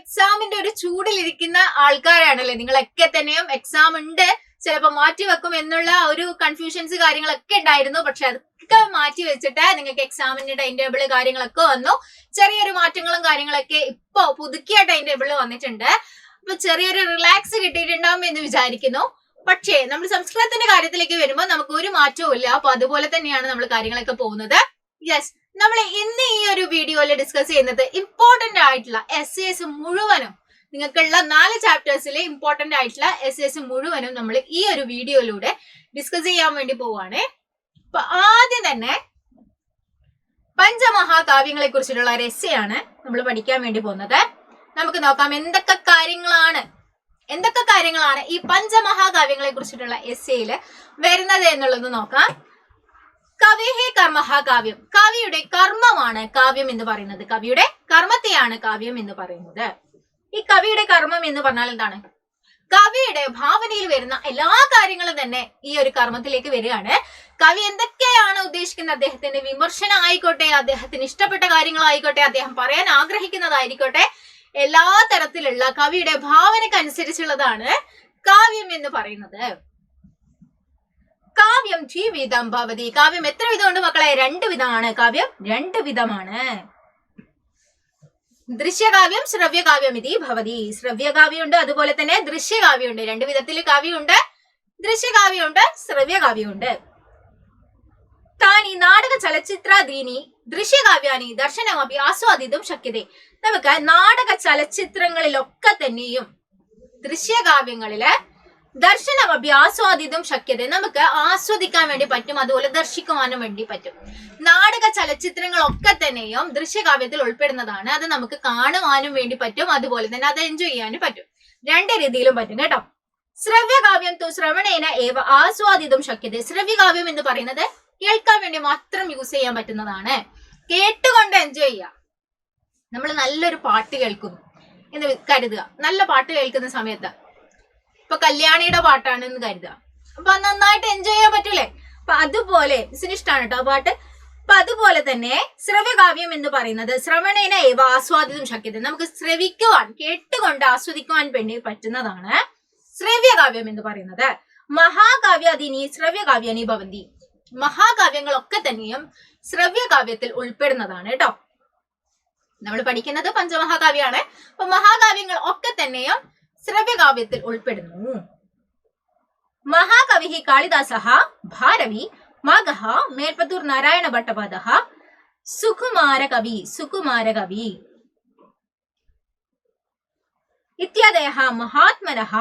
എക്സാമിന്റെ ഒരു ചൂടിലിരിക്കുന്ന ആൾക്കാരാണല്ലേ നിങ്ങളൊക്കെ തന്നെയും. എക്സാം ഉണ്ട്, ചിലപ്പോൾ മാറ്റി വെക്കും എന്നുള്ള ഒരു കൺഫ്യൂഷൻസ് കാര്യങ്ങളൊക്കെ ഉണ്ടായിരുന്നു. പക്ഷെ അതൊക്കെ മാറ്റി വെച്ചിട്ട് നിങ്ങൾക്ക് എക്സാമിന്റെ ടൈം ടേബിള് കാര്യങ്ങളൊക്കെ വന്നു. ചെറിയൊരു മാറ്റങ്ങളും കാര്യങ്ങളൊക്കെ ഇപ്പൊ പുതുക്കിയ ടൈം ടേബിള് വന്നിട്ടുണ്ട്. അപ്പൊ ചെറിയൊരു റിലാക്സ് കിട്ടിയിട്ടുണ്ടാവും എന്ന് വിചാരിക്കുന്നു. പക്ഷേ നമ്മൾ സംസ്കൃതത്തിന്റെ കാര്യത്തിലേക്ക് വരുമ്പോൾ നമുക്ക് ഒരു മാറ്റവും ഇല്ല. അപ്പൊ അതുപോലെ തന്നെയാണ് നമ്മൾ കാര്യങ്ങളൊക്കെ പോകുന്നത്. യെസ്, നമ്മൾ ഇന്ന് ഈ ഒരു വീഡിയോയിൽ ഡിസ്കസ് ചെയ്യുന്നത് ഇമ്പോർട്ടന്റ് ആയിട്ടുള്ള എസ്സേസ് മുഴുവനും, നിങ്ങൾക്കുള്ള 4 ചാപ്റ്റേഴ്സിലെ ഇമ്പോർട്ടന്റ് ആയിട്ടുള്ള എസ്സേസ് മുഴുവനും നമ്മൾ ഈ ഒരു വീഡിയോയിലൂടെ ഡിസ്കസ് ചെയ്യാൻ വേണ്ടി പോവാണ്. അപ്പൊ ആദ്യം തന്നെ പഞ്ചമഹാകാവ്യങ്ങളെ കുറിച്ചിട്ടുള്ള ഒരു എസ്സേ ആണ് നമ്മൾ പഠിക്കാൻ വേണ്ടി പോകുന്നത്. നമുക്ക് നോക്കാം എന്തൊക്കെ കാര്യങ്ങളാണ് ഈ പഞ്ചമഹാകാവ്യങ്ങളെ കുറിച്ചിട്ടുള്ള എസ്സേയിൽ വരുന്നത് എന്നുള്ളത് നോക്കാം. കവിഹേ കർമ്മഹാകാവ്യം, കവിയുടെ കർമ്മമാണ് കാവ്യം എന്ന് പറയുന്നത്. കവിയുടെ കർമ്മത്തെയാണ് കാവ്യം എന്ന് പറയുന്നത്. ഈ കവിയുടെ കർമ്മം എന്ന് പറഞ്ഞാൽ എന്താണ്? കവിയുടെ ഭാവനയിൽ വരുന്ന എല്ലാ കാര്യങ്ങളും തന്നെ ഈ ഒരു കർമ്മത്തിലേക്ക് വരികയാണ്. കവി എന്തൊക്കെയാണ് ഉദ്ദേശിക്കുന്നത്, അദ്ദേഹത്തിന്റെ വിമർശനം ആയിക്കോട്ടെ, അദ്ദേഹത്തിന് ഇഷ്ടപ്പെട്ട കാര്യങ്ങളായിക്കോട്ടെ, അദ്ദേഹം പറയാൻ ആഗ്രഹിക്കുന്നതായിരിക്കോട്ടെ, എല്ലാ തരത്തിലുള്ള കവിയുടെ ഭാവനക്കനുസരിച്ചുള്ളതാണ് കാവ്യം എന്ന് പറയുന്നത്. കാവ്യം ദ്വിവിധം ഭവതി, കാവ്യം എത്ര വിധമുണ്ട് മക്കളെ? 2 വിധമാണ്. കാവ്യം 2 വിധമാണ്. ദൃശ്യകാവ്യം ശ്രവ്യകാവ്യം ഇതി ഭവതി. ശ്രവ്യകാവ്യമുണ്ട്, അതുപോലെ തന്നെ ദൃശ്യകാവ്യമുണ്ട്. 2 വിധത്തിൽ കാവ്യമുണ്ട്. ദൃശ്യകാവ്യമുണ്ട്, ശ്രവ്യകാവ്യമുണ്ട്. താനി നാടക ചലച്ചിത്രാദീനി ദൃശ്യകാവ്യാനി ദർശനമപി ആസ്വാദിതും ശക്യതേ. നമുക്ക് നാടക ചലച്ചിത്രങ്ങളിലൊക്കെ തന്നെയും ദൃശ്യകാവ്യങ്ങളില് ദർശനമപി ആസ്വാദിതും ശക്യത, നമുക്ക് ആസ്വദിക്കാൻ വേണ്ടി പറ്റും, അതുപോലെ ദർശിക്കുവാനും വേണ്ടി പറ്റും. നാടക ചലച്ചിത്രങ്ങളൊക്കെ തന്നെയും ദൃശ്യകാവ്യത്തിൽ ഉൾപ്പെടുന്നതാണ്. അത് നമുക്ക് കാണുവാനും വേണ്ടി പറ്റും, അതുപോലെ തന്നെ അത് എൻജോയ് ചെയ്യാനും പറ്റും. 2 രീതിയിലും പറ്റും കേട്ടോ. ശ്രവ്യകാവ്യം തു ശ്രവണേന ഏവ ആസ്വാദിതും ശക്യത. ശ്രവ്യകാവ്യം എന്ന് പറയുന്നത് കേൾക്കാൻ വേണ്ടി മാത്രം യൂസ് ചെയ്യാൻ പറ്റുന്നതാണ്. കേട്ടുകൊണ്ട് എൻജോയ് ചെയ്യാം. നമ്മൾ നല്ലൊരു പാട്ട് കേൾക്കുന്നു എന്ന് കരുതുക. നല്ല പാട്ട് കേൾക്കുന്ന സമയത്ത്, ഇപ്പൊ കല്യാണിയുടെ പാട്ടാണെന്ന് കരുതുക, അപ്പൊ നന്നായിട്ട് എൻജോയ് ചെയ്യാൻ പറ്റൂലേ? അപ്പൊ അതുപോലെ മിസ്സിന് ഇഷ്ടമാണ് കേട്ടോ ആ പാട്ട്. അപ്പൊ അതുപോലെ തന്നെ ശ്രവ്യകാവ്യം എന്ന് പറയുന്നത് ശ്രവണേന ഏവ ആസ്വാദിതും ശക്യത, നമുക്ക് ശ്രവിക്കുവാൻ, കേട്ടുകൊണ്ട് ആസ്വദിക്കുവാൻ വേണ്ടി പറ്റുന്നതാണ് ശ്രവ്യകാവ്യം എന്ന് പറയുന്നത്. മഹാകാവ്യാദീനി ശ്രവ്യകാവ്യാനി ഭവന്തി. മഹാകാവ്യങ്ങളൊക്കെ തന്നെയും ശ്രവ്യകാവ്യത്തിൽ ഉൾപ്പെടുന്നതാണ് കേട്ടോ. നമ്മൾ പഠിക്കുന്നത് പഞ്ചമഹാകാവ്യാണ്. അപ്പൊ മഹാകാവ്യങ്ങൾ ഒക്കെ തന്നെയും ശ്രവ്യകാവ്യത്തിൽ ഉൾപ്പെടുന്നു. മഹാകവി കാളിദാസഃ ഭാരവി മാഘഃ മേൽപ്പത്തൂർ നാരായണ ഭട്ടപാദഃ സുകുമാരകവി ഇത്യാദയഃ മഹാത്മനഃ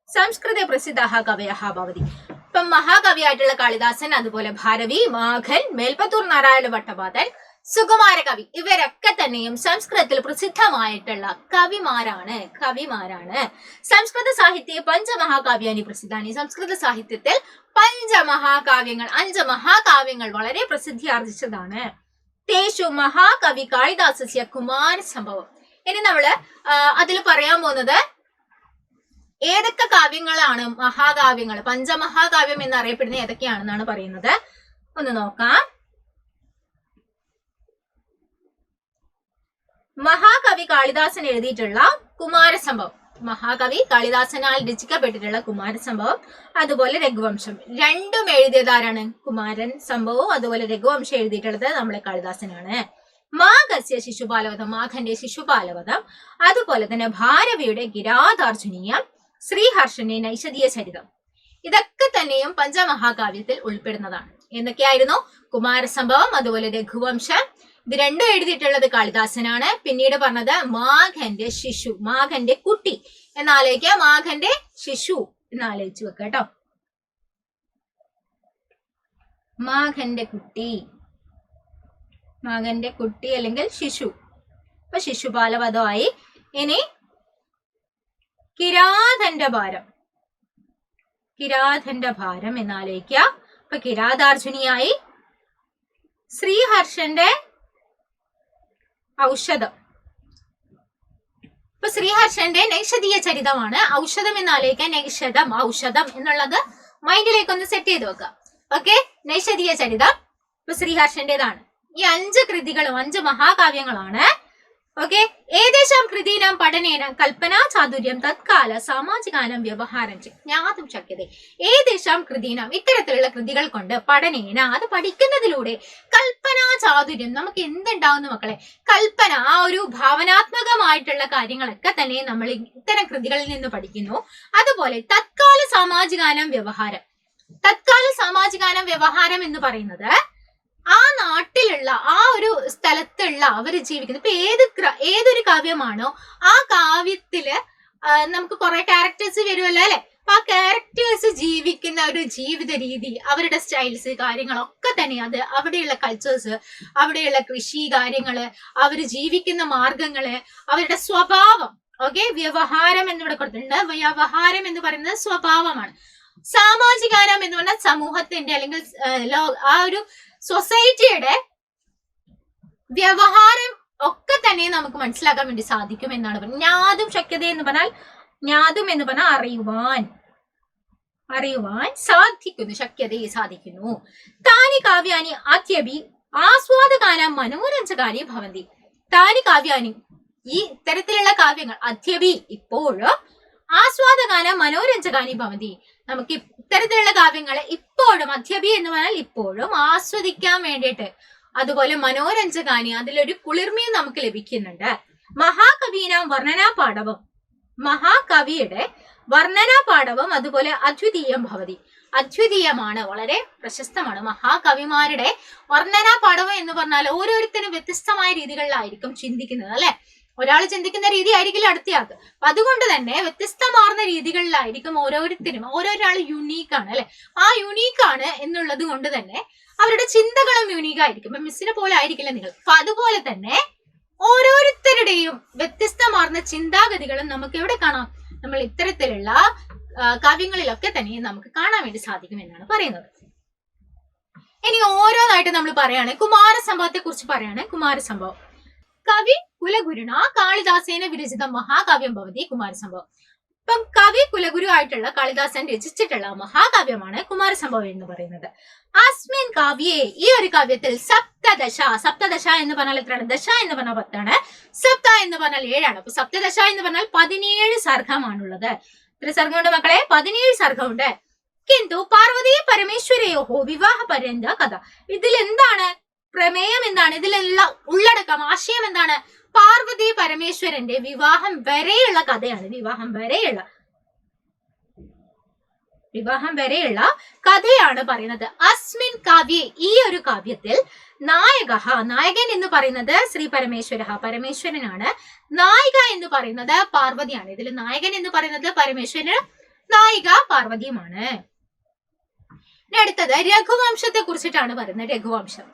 സംസ്കൃതെ പ്രസിദ്ധഃ കവയഃ ഭവതി. ഇപ്പം മഹാകവിയായിട്ടുള്ള കാളിദാസൻ, അതുപോലെ ഭാരവി, മാഘൻ, മേൽപ്പത്തൂർ നാരായണ ഭട്ടപാദൻ, സുകുമാരകവി, ഇവരൊക്കെ തന്നെയും സംസ്കൃതത്തിൽ പ്രസിദ്ധമായിട്ടുള്ള കവിമാരാണ്. സംസ്കൃത സാഹിത്യ പഞ്ചമഹാകാവ്യാനി പ്രസിദ്ധാനി. സംസ്കൃത സാഹിത്യത്തിൽ 5 മഹാകാവ്യങ്ങൾ വളരെ പ്രസിദ്ധി ആർജിച്ചതാണ്. തേഷു മഹാകവി കാളിദാസസ്യ കുമാര സംഭവം. ഇനി നമ്മള് അതിൽ പറയാൻ പോകുന്നത് ഏതൊക്കെ കാവ്യങ്ങളാണ് മഹാകാവ്യങ്ങൾ, പഞ്ചമഹാകാവ്യം എന്നറിയപ്പെടുന്ന ഏതൊക്കെയാണെന്നാണ് പറയുന്നത്. ഒന്ന് നോക്കാം. മഹാകവി കാളിദാസൻ എഴുതിയിട്ടുള്ള കുമാരസംഭവം, മഹാകവി കാളിദാസനാൽ രചിക്കപ്പെട്ടിട്ടുള്ള കുമാരസംഭവം, അതുപോലെ രഘുവംശം, രണ്ടും എഴുതിയതാരാണ്? കുമാരൻ സംഭവവും അതുപോലെ രഘുവംശം എഴുതിയിട്ടുള്ളത് നമ്മളെ കാളിദാസനാണ്. മാഘസ്യ ശിശുപാലവധം, മാഘന്റെ ശിശുപാലവധം, അതുപോലെ തന്നെ ഭാരവിയുടെ കിരാതാർജുനീയം, ശ്രീഹർഷന്റെ നൈഷധീയ ചരിതം, ഇതൊക്കെ തന്നെയും പഞ്ചമഹാകാവ്യത്തിൽ ഉൾപ്പെടുന്നതാണ്. എന്തൊക്കെയായിരുന്നു? കുമാരസംഭവം, അതുപോലെ രഘുവംശം, ഇത് രണ്ടും എഴുതിയിട്ടുള്ളത് കാളിദാസനാണ്. പിന്നീട് പറഞ്ഞത് മാഘന്റെ ശിശു, മാഘന്റെ കുട്ടി എന്നാലോചിക്കുക, മാഘന്റെ ശിശു എന്നാലോചിച്ച് വെക്കുക കേട്ടോ. മാഘന്റെ കുട്ടി അല്ലെങ്കിൽ ശിശു. അപ്പൊ ശിശുപാലവധമായി. ഇനി കിരാതന്റെ ഭാരം എന്നാലോചിക്കുക. അപ്പൊ കിരാതാർജുനിയായി. ശ്രീഹർഷന്റെ ഔഷധം, ഇപ്പൊ ശ്രീഹർഷന്റെ നൈഷധീയ ചരിതമാണ്. ഔഷധം എന്നാലോചിക്കാൻ നൈഷധം, ഔഷധം എന്നുള്ളത് മൈൻഡിലേക്ക് ഒന്ന് സെറ്റ് ചെയ്ത് വെക്കാം. ഓക്കെ, നൈഷധീയ ചരിതം ഇപ്പൊ ശ്രീഹർഷന്റേതാണ്. ഈ 5 കൃതികളും 5 മഹാകാവ്യങ്ങളാണ് ഓക്കെ. ഏതേശാം കൃതീനാം പഠനേന കൽപ്പനാ ചാതുര്യം തത്കാല സാമാജികാനം വ്യവഹാരം ജ്ഞാതും ശക്യതേ. ഏതേശാം കൃതീനാം ഇത്തരത്തിലുള്ള കൃതികൾ കൊണ്ട് പഠനേന അത് പഠിക്കുന്നതിലൂടെ കൽപ്പനാ ചാതുര്യം നമുക്ക് എന്തുണ്ടാവുന്നു മക്കളെ? കൽപ്പന, ആ ഒരു ഭാവനാത്മകമായിട്ടുള്ള കാര്യങ്ങളൊക്കെ തന്നെ നമ്മൾ ഇത്തരം കൃതികളിൽ നിന്ന് പഠിക്കുന്നു. അതുപോലെ തത്കാല സാമാജികാനം വ്യവഹാരം. തത്കാല സാമാജികാനം വ്യവഹാരം എന്ന് പറയുന്നത് ആ നാട്ടിലുള്ള ആ ഒരു സ്ഥലത്തുള്ള അവര് ജീവിക്കുന്നത്. ഇപ്പൊ ഏതൊരു കാവ്യമാണോ ആ കാവ്യത്തില് നമുക്ക് കുറെ ക്യാരക്ടേഴ്സ് വരുമല്ലോ അല്ലെ. അപ്പൊ ആ ക്യാരക്ടേഴ്സ് ജീവിക്കുന്ന ഒരു ജീവിത രീതി, അവരുടെ സ്റ്റൈൽസ്, കാര്യങ്ങളൊക്കെ തന്നെ അത് അവിടെയുള്ള കൾച്ചേഴ്സ്, അവിടെയുള്ള കൃഷി കാര്യങ്ങള്, അവര് ജീവിക്കുന്ന മാർഗങ്ങള്, അവരുടെ സ്വഭാവം. ഓക്കെ. വ്യവഹാരം എന്നിവിടെ കൊടുത്തിട്ടുണ്ട്. വ്യവഹാരം എന്ന് പറയുന്നത് സ്വഭാവമാണ്. സാമാജികാനം എന്ന് പറഞ്ഞാൽ സമൂഹത്തിന്റെ അല്ലെങ്കിൽ ആ ഒരു സൊസൈറ്റിയുടെ വ്യവഹാരം ഒക്കെ തന്നെ നമുക്ക് മനസ്സിലാക്കാൻ വേണ്ടി സാധിക്കും എന്നാണ് പറയുന്നത്. ജ്ഞാതും ശക്യത എന്ന് പറഞ്ഞാൽ, ജ്ഞാതും എന്ന് പറഞ്ഞാൽ അറിയുവാൻ സാധിക്കുന്നു, ശക്യതയെ സാധിക്കുന്നു. താനി കാവ്യാനി അത്യപി ആസ്വാദകാനാം മനോരഞ്ജകാനി ഭവന്തി. താനി കാവ്യാനി, ഈ ഇത്തരത്തിലുള്ള കാവ്യങ്ങൾ അത്യപി ഇപ്പോഴും ആസ്വാദകാന മനോരഞ്ജകാനി ഭവന്തി. നമുക്ക് ഇത്തരത്തിലുള്ള കാവ്യങ്ങളെ ഇപ്പോഴും, അധ്യപി എന്ന് പറഞ്ഞാൽ ഇപ്പോഴും ആസ്വദിക്കാൻ വേണ്ടിയിട്ട്, അതുപോലെ മനോരഞ്ജകാനി, അതിലൊരു കുളിർമയും നമുക്ക് ലഭിക്കുന്നുണ്ട്. മഹാകവീനാം വർണ്ണനാ പാടവം, മഹാകവിയുടെ വർണ്ണനാ പാടവം അതുപോലെ അദ്വിതീയം ഭവതി. അദ്വിതീയമാണ്, വളരെ പ്രശസ്തമാണ്. മഹാകവിമാരുടെ വർണ്ണനാ പാടവം എന്ന് പറഞ്ഞാൽ ഓരോരുത്തരും വ്യത്യസ്തമായ രീതികളിലായിരിക്കും ചിന്തിക്കുന്നത് അല്ലെ. ഒരാൾ ചിന്തിക്കുന്ന രീതി ആയിരിക്കില്ല അടുത്തയാൾക്ക്. അപ്പൊ അതുകൊണ്ട് തന്നെ വ്യത്യസ്തമാർന്ന രീതികളിലായിരിക്കും ഓരോരുത്തരും. ഓരോരാൾ യുണീക്കാണ് അല്ലെ. ആ യുണീക്കാണ് എന്നുള്ളത് കൊണ്ട് തന്നെ അവരുടെ ചിന്തകളും യുണീക്ക് ആയിരിക്കും. ഇപ്പൊ മിസ്സിനെ പോലെ ആയിരിക്കില്ല നിങ്ങൾ. അപ്പൊ അതുപോലെ തന്നെ ഓരോരുത്തരുടെയും വ്യത്യസ്തമാർന്ന ചിന്താഗതികളും നമുക്ക് എവിടെ കാണാം? നമ്മൾ ഇത്തരത്തിലുള്ള കാവ്യങ്ങളിലൊക്കെ തന്നെ നമുക്ക് കാണാൻ വേണ്ടി സാധിക്കും എന്നാണ് പറയുന്നത്. ഇനി ഓരോന്നായിട്ട് നമ്മൾ പറയാണ്. കുമാരസംഭവത്തെ കുറിച്ച് പറയാണ്. കുമാരസംഭവം കവി കുലഗുരുണ കാളിദാസേന വിരചിത മഹാകാവ്യം ഭവതി കുമാരസംഭവം. ഇപ്പം കവി കുലഗുരു ആയിട്ടുള്ള കാളിദാസൻ രചിച്ചിട്ടുള്ള മഹാകാവ്യമാണ് കുമാരസംഭവം എന്ന് പറയുന്നത്. അസ്മിൻ കാവ്യേ, ഈ ഒരു കാവ്യത്തിൽ സപ്തദശ എന്ന് പറഞ്ഞാൽ എത്രയാണ്? ദശ എന്ന് പറഞ്ഞാൽ 10ആണ്, സപ്ത എന്ന് പറഞ്ഞാൽ 7ആണ്. അപ്പൊ സപ്തദശ എന്ന് പറഞ്ഞാൽ 17 സർഗമാണുള്ളത്. എത്ര സർഗമുണ്ട് മക്കളെ? 17 സർഗമുണ്ട്. കിന്തു പാർവതി പരമേശ്വരയോഹോ വിവാഹ പര്യന്ത കഥ. ഇതിൽ എന്താണ് പ്രമേയം? എന്താണ് ഇതിലെല്ലാം ഉള്ളടക്കം? ആശയം എന്താണ്? പാർവതി പരമേശ്വരന്റെ വിവാഹം വരെയുള്ള കഥയാണ്. വിവാഹം വരെയുള്ള കഥയാണ് പറയുന്നത്. അസ്മിൻ കാവ്യേ, ഈ ഒരു കാവ്യത്തിൽ നായകൻ എന്ന് പറയുന്നത് ശ്രീ പരമേശ്വരനാണ്. നായിക എന്ന് പറയുന്നത് പാർവതിയാണ്. ഇതിൽ നായകൻ എന്ന് പറയുന്നത് പരമേശ്വരനും നായിക പാർവതിയുമാണ്. അടുത്തത് രഘുവംശത്തെ കുറിച്ചിട്ടാണ് പറയുന്നത്. രഘുവംശം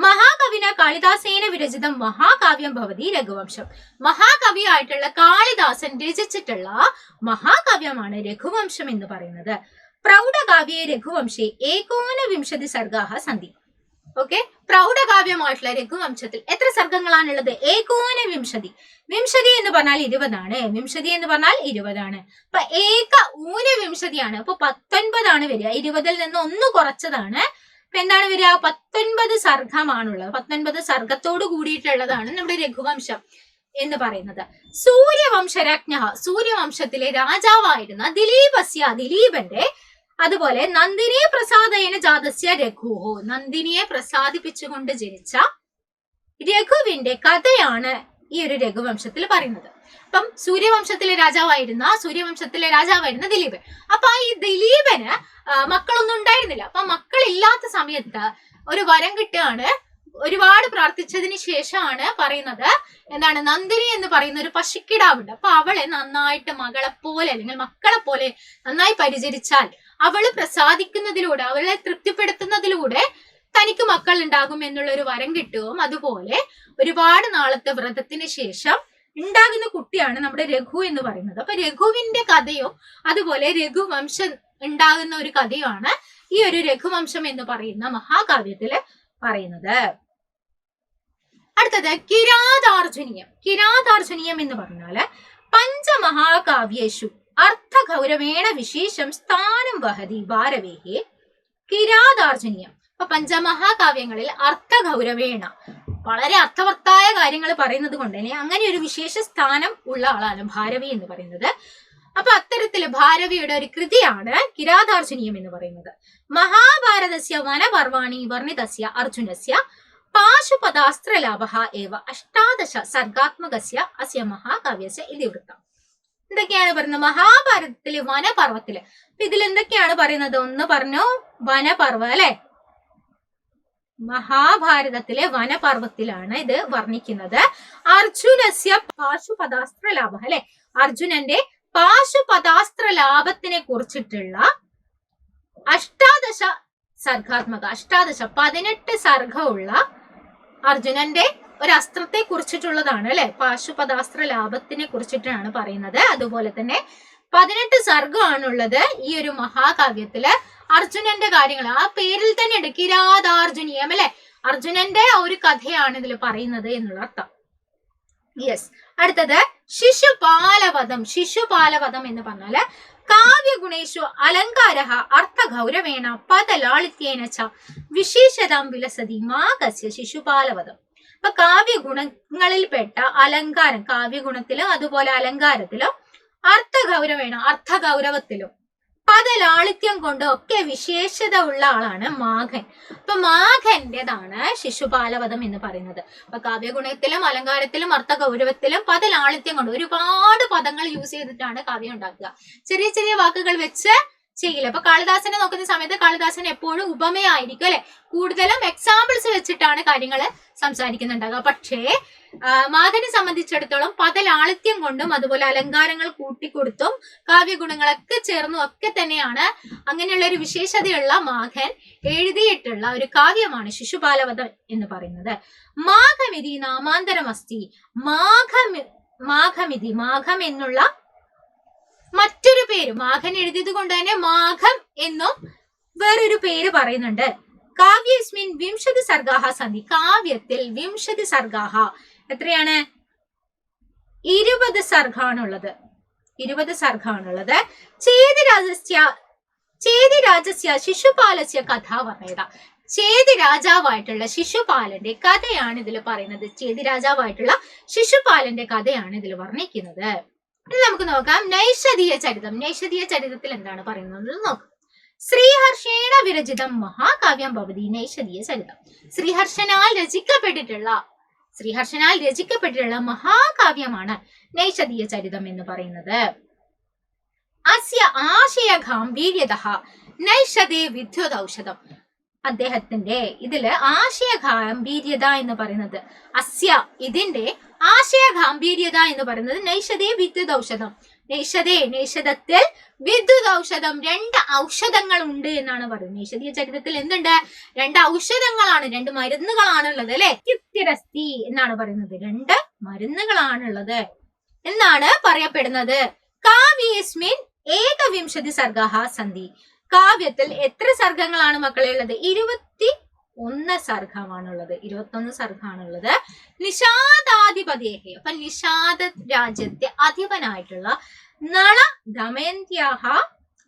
മഹാകവിന കാളിദാസേന വിരചിതം മഹാകാവ്യം ഭവതി രഘുവംശം. മഹാകവിയായിട്ടുള്ള കാളിദാസൻ രചിച്ചിട്ടുള്ള മഹാകാവ്യമാണ് രഘുവംശം എന്ന് പറയുന്നത്. പ്രൗഢകാവ്യേ രഘുവംശേ 19 സർഗാഹ സന്ധി. ഓക്കെ. പ്രൗഢകാവ്യമായിട്ടുള്ള രഘുവംശത്തിൽ എത്ര സർഗങ്ങളാണുള്ളത്? 19. വിംശതി എന്ന് പറഞ്ഞാൽ 20ആണ്. വിംശതി എന്ന് പറഞ്ഞാൽ 20ആണ്. അപ്പൊ 19 അപ്പൊ 19 വരിക. 20ൽ നിന്ന് 1 കുറച്ചതാണ്. അപ്പൊ എന്താണ് വരിക? 19 സർഗമാണുള്ളത്. 19 സർഗത്തോട് കൂടിയിട്ടുള്ളതാണ് നമ്മുടെ രഘുവംശം എന്ന് പറയുന്നത്. സൂര്യവംശരാജ്ഞ, സൂര്യവംശത്തിലെ രാജാവായിരുന്ന ദിലീപന്റെ, അതുപോലെ നന്ദിനിയെ പ്രസാദേന ജാതസ്യ രഘുഹോ, നന്ദിനിയെ പ്രസാദിപ്പിച്ചുകൊണ്ട് ജനിച്ച രഘുവിന്റെ കഥയാണ് ഈ ഒരു രഘുവംശത്തിൽ പറയുന്നത്. അപ്പം സൂര്യവംശത്തിലെ രാജാവായിരുന്ന ദിലീപൻ. അപ്പൊ ഈ ദിലീപന് മക്കളൊന്നും ഉണ്ടായിരുന്നില്ല. അപ്പൊ മക്കളില്ലാത്ത സമയത്ത് ഒരു വരം കിട്ടുകയാണ്. ഒരുപാട് പ്രാർത്ഥിച്ചതിന് ശേഷമാണ് പറയുന്നത് എന്താണ്, നന്ദിനി എന്ന് പറയുന്ന ഒരു പശുക്കിടാവുണ്ട്. അപ്പൊ അവളെ നന്നായിട്ട് മകളെ പോലെ അല്ലെങ്കിൽ മക്കളെ പോലെ നന്നായി പരിചരിച്ചാൽ അവള് പ്രസാദിക്കുന്നതിലൂടെ, അവളെ തൃപ്തിപ്പെടുത്തുന്നതിലൂടെ തനിക്ക് മക്കൾ ഉണ്ടാകും എന്നുള്ള ഒരു വരം കിട്ടുകയും അതുപോലെ ഒരുപാട് നാളത്തെ വ്രതത്തിന് ശേഷം ഉണ്ടാകുന്ന കുട്ടിയാണ് നമ്മുടെ രഘു എന്ന് പറയുന്നത്. അപ്പൊ രഘുവിന്റെ കഥയും അതുപോലെ രഘുവംശം ഉണ്ടാകുന്ന ഒരു കഥയുമാണ് ഈ ഒരു രഘുവംശം എന്ന് പറയുന്ന മഹാകാവ്യത്തില് പറയുന്നത്. അടുത്തത് കിരാതാർജുനീയം എന്ന് പറഞ്ഞാല് പഞ്ചമഹാകാവ്യേഷു അർത്ഥഗൗരവേണ വിശേഷം സ്ഥാനം വഹതി ഭാരവേഹേ കിരാതാർജുനീയം. അപ്പൊ പഞ്ചമഹാകാവ്യങ്ങളിൽ അർത്ഥഗൗരവേണ വളരെ അർത്ഥവത്തായ കാര്യങ്ങൾ പറയുന്നത് കൊണ്ട് തന്നെ അങ്ങനെ ഒരു വിശേഷ സ്ഥാനം ഉള്ള ആളാണ് ഭാരവി എന്ന് പറയുന്നത്. അപ്പൊ അത്തരത്തില് ഭാരവിയുടെ ഒരു കൃതിയാണ് കിരാതാർജുനീയം എന്ന് പറയുന്നത്. മഹാഭാരതസ്യ വനപർവാണി വർണ്ണിതസ്യ അർജുനസ്യ പാശുപതാസ്ത്രലാഭഃ ഏവ അഷ്ടാദശ സർഗാത്മകസ്യ അസ്യ മഹാകാവ്യസ്യ ഇതിവൃത്തം. എന്തൊക്കെയാണ് പറയുന്നത്? മഹാഭാരതത്തില് വനപർവത്തില്. അപ്പൊ ഇതിൽ എന്തൊക്കെയാണ് പറയുന്നത്? ഒന്ന് പറഞ്ഞു വനപർവ അല്ലെ. മഹാഭാരതത്തിലെ വനപർവത്തിലാണ് ഇത് വർണ്ണിക്കുന്നത്. അർജുനസ്യ പാശുപതാസ്ത്രലാഭഃ അല്ലെ, അർജുനന്റെ പാശുപതാസ്ത്ര ലാഭത്തിനെ കുറിച്ചിട്ടുള്ള അഷ്ടാദശ സർഗാത്മക, 18 സർഗമുള്ള അർജുനന്റെ ഒരു അസ്ത്രത്തെ കുറിച്ചിട്ടുള്ളതാണ് അല്ലെ. പാശുപതാസ്ത്ര ലാഭത്തിനെ കുറിച്ചിട്ടാണ് പറയുന്നത്. അതുപോലെ തന്നെ 18 സർഗമാണുള്ളത് ഈ ഒരു മഹാകാവ്യത്തില്. അർജുനന്റെ കാര്യങ്ങൾ ആ പേരിൽ തന്നെ ഉണ്ട്, കിരാതാർജുനീയം അല്ലെ. അർജുനന്റെ ഒരു കഥയാണ് ഇതിൽ പറയുന്നത് എന്നുള്ള അർത്ഥം. യെസ്. അടുത്തത് ശിശുപാലവധം. ശിശുപാലവധം എന്ന് പറഞ്ഞാല് കാവ്യഗുണേഷു അലങ്കാരഃ അർത്ഥഗൗരവേണ പദലാളിത്യേന ച വിശേഷതാം വിലസതി മാകസ്യ ശിശുപാലവധം. അപ്പൊ കാവ്യഗുണങ്ങളിൽപ്പെട്ട അലങ്കാരം, കാവ്യഗുണത്തിലും അതുപോലെ അലങ്കാരത്തിലും അർത്ഥഗൗരവേണ, അർത്ഥഗൗരവത്തിലും പദലാളിത്യം കൊണ്ടും ഒക്കെ വിശേഷത ഉള്ള ആളാണ് മാഘൻ. അപ്പൊ മാഘന്റേതാണ് ശിശുപാലവധം എന്ന് പറയുന്നത്. അപ്പൊ കാവ്യഗുണത്തിലും അലങ്കാരത്തിലും അർത്ഥഗൗരവത്തിലും പദലാളിത്യം കൊണ്ട് ഒരുപാട് പദങ്ങൾ യൂസ് ചെയ്തിട്ടാണ് കാവ്യം ഉണ്ടാക്കുക. ചെറിയ ചെറിയ വാക്കുകൾ വെച്ച് ചെയ്യില്ല. അപ്പൊ കാളിദാസനെ നോക്കുന്ന സമയത്ത് കാളിദാസൻ എപ്പോഴും ഉപമയായിരിക്കും അല്ലെ, കൂടുതലും എക്സാമ്പിൾസ് വെച്ചിട്ടാണ് കാര്യങ്ങൾ സംസാരിക്കുന്നുണ്ടാകുക. പക്ഷേ മാഘനെ സംബന്ധിച്ചിടത്തോളം പദലാളിത്യം കൊണ്ടും അതുപോലെ അലങ്കാരങ്ങൾ കൂട്ടിക്കൊടുത്തും കാവ്യഗുണങ്ങളൊക്കെ ചേർന്നും ഒക്കെ തന്നെയാണ് അങ്ങനെയുള്ള ഒരു വിശേഷതയുള്ള മാഘൻ എഴുതിയിട്ടുള്ള ഒരു കാവ്യമാണ് ശിശുപാലവധം എന്ന് പറയുന്നത്. മാഘമിതി നാമാന്തരമസ്തി. മാഘമിതി, മാഘം എന്നുള്ള മറ്റൊരു പേര്, മാഘൻ എഴുതിയത് കൊണ്ട് തന്നെ മാഘം എന്നും വേറൊരു പേര് പറയുന്നുണ്ട്. കാവ്യസ്മിൻ 20 സർഗാഹ സന്ധി. കാവ്യത്തിൽ 20 സർഗാഹ, എത്രയാണ്? 20 സർഗാണുള്ളത്. 20 സർഗാണുള്ളത്. ചേതി രാജസ്യ ശിശുപാലസ്യ കഥ വർണ്ണയത. ചേതി രാജാവായിട്ടുള്ള ശിശുപാലന്റെ കഥയാണ് ഇതിൽ പറയുന്നത്. ചേതി രാജാവായിട്ടുള്ള ശിശുപാലന്റെ കഥയാണ് ഇതിൽ വർണ്ണിക്കുന്നത്. ഇനി നമുക്ക് നോക്കാം നൈഷധീയ ചരിതം. നൈഷധീയ ചരിതത്തിൽ എന്താണ് പറയുന്നത് നോക്കാം. ശ്രീഹർഷേണ വിരചിതം മഹാകാവ്യം ഭവതി നൈഷധീയ ചരിതം. ശ്രീഹർഷനാൽ രചിക്കപ്പെട്ടിട്ടുള്ള മഹാകാവ്യമാണ് നൈഷധീയ ചരിതം എന്ന് പറയുന്നത്. അസ്യ ആശയ ഗാംഭീര്യതഃ നൈഷധേ വിദ്യുതൗഷധം. അദ്ദേഹത്തിന്റെ ഇതില് ആശയ ഗാംഭീര്യത എന്ന് പറയുന്നത്, അസ്യ ഇതിന്റെ ആശയ ഗാംഭീര്യത എന്ന് പറയുന്നത് നൈഷധേ വിദ്യുതൗഷധം. നൈഷധത്തിൽ വിദ്യുതൗഷധം, 2 ഔഷധങ്ങൾ ഉണ്ട് എന്നാണ് പറയുന്നത്. നൈഷധീയ ചരിത്രത്തിൽ എന്തുണ്ട്? 2 ഔഷധങ്ങളാണ്, 2 മരുന്നുകളാണുള്ളത് അല്ലെ. യുക്തിരസ്തി എന്നാണ് പറയുന്നത്. 2 മരുന്നുകളാണുള്ളത് എന്നാണ് പറയപ്പെടുന്നത്. കാവ്യേസ്മിൻ 21 സർഗാഹ സന്ധി. കാവ്യത്തിൽ എത്ര സർഗങ്ങളാണ് മക്കളെ ഉള്ളത്? 21 സർഗമാണുള്ളത്. 21 സർഗാണുള്ളത്. നിഷാദാധിപതിയെ, അപ്പൊ നിഷാദ രാജ്യത്തെ അധിപനായിട്ടുള്ള നള ദമയന്ത്യാഹ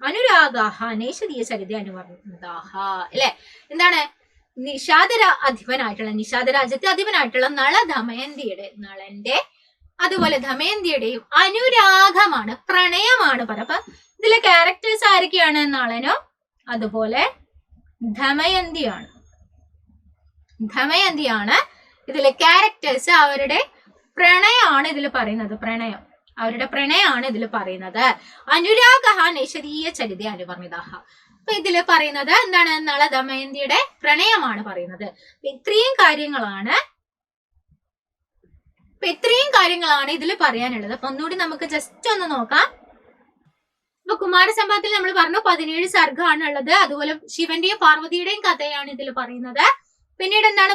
അനുരാഗാഹ നൈഷധീയ ചരിത അനുവർണതാഹ അല്ലെ. എന്താണ്? നിഷാദ രാജ്യത്തെ അധിപനായിട്ടുള്ള നള ദമയന്തിയുടെ, നളന്റെ അതുപോലെ ദമയന്തിയുടെയും അനുരാഗമാണ്, പ്രണയമാണ് പറ. അപ്പൊ ഇതിലെ ക്യാരക്ടേഴ്സ് ആരൊക്കെയാണ്? നളനോ അതുപോലെ ദമയന്തിയാണ് ഇതിലെ ക്യാരക്ടേഴ്സ്. അവരുടെ പ്രണയമാണ് ഇതിൽ പറയുന്നത്. അവരുടെ പ്രണയമാണ് ഇതിൽ പറയുന്നത്. അനുരാഗ നൈഷധീയ ചരിത അനുവർണിതാഹ. അപ്പൊ ഇതില് പറയുന്നത് എന്താണ്? നള ദമയന്തിയുടെ പ്രണയമാണ് പറയുന്നത്. ഇത്രയും കാര്യങ്ങളാണ് ഇതിൽ പറയാനുള്ളത്. അപ്പൊ ഒന്നുകൂടി നമുക്ക് ജസ്റ്റ് ഒന്ന് നോക്കാം. ഇപ്പൊ കുമാരസംഭവത്തിൽ നമ്മൾ പറഞ്ഞു 17 സർഗമാണ് ഉള്ളത്. അതുപോലെ ശിവന്റെയും പാർവതിയുടെയും കഥയാണ് ഇതിൽ പറയുന്നത്. പിന്നീട് എന്താണ്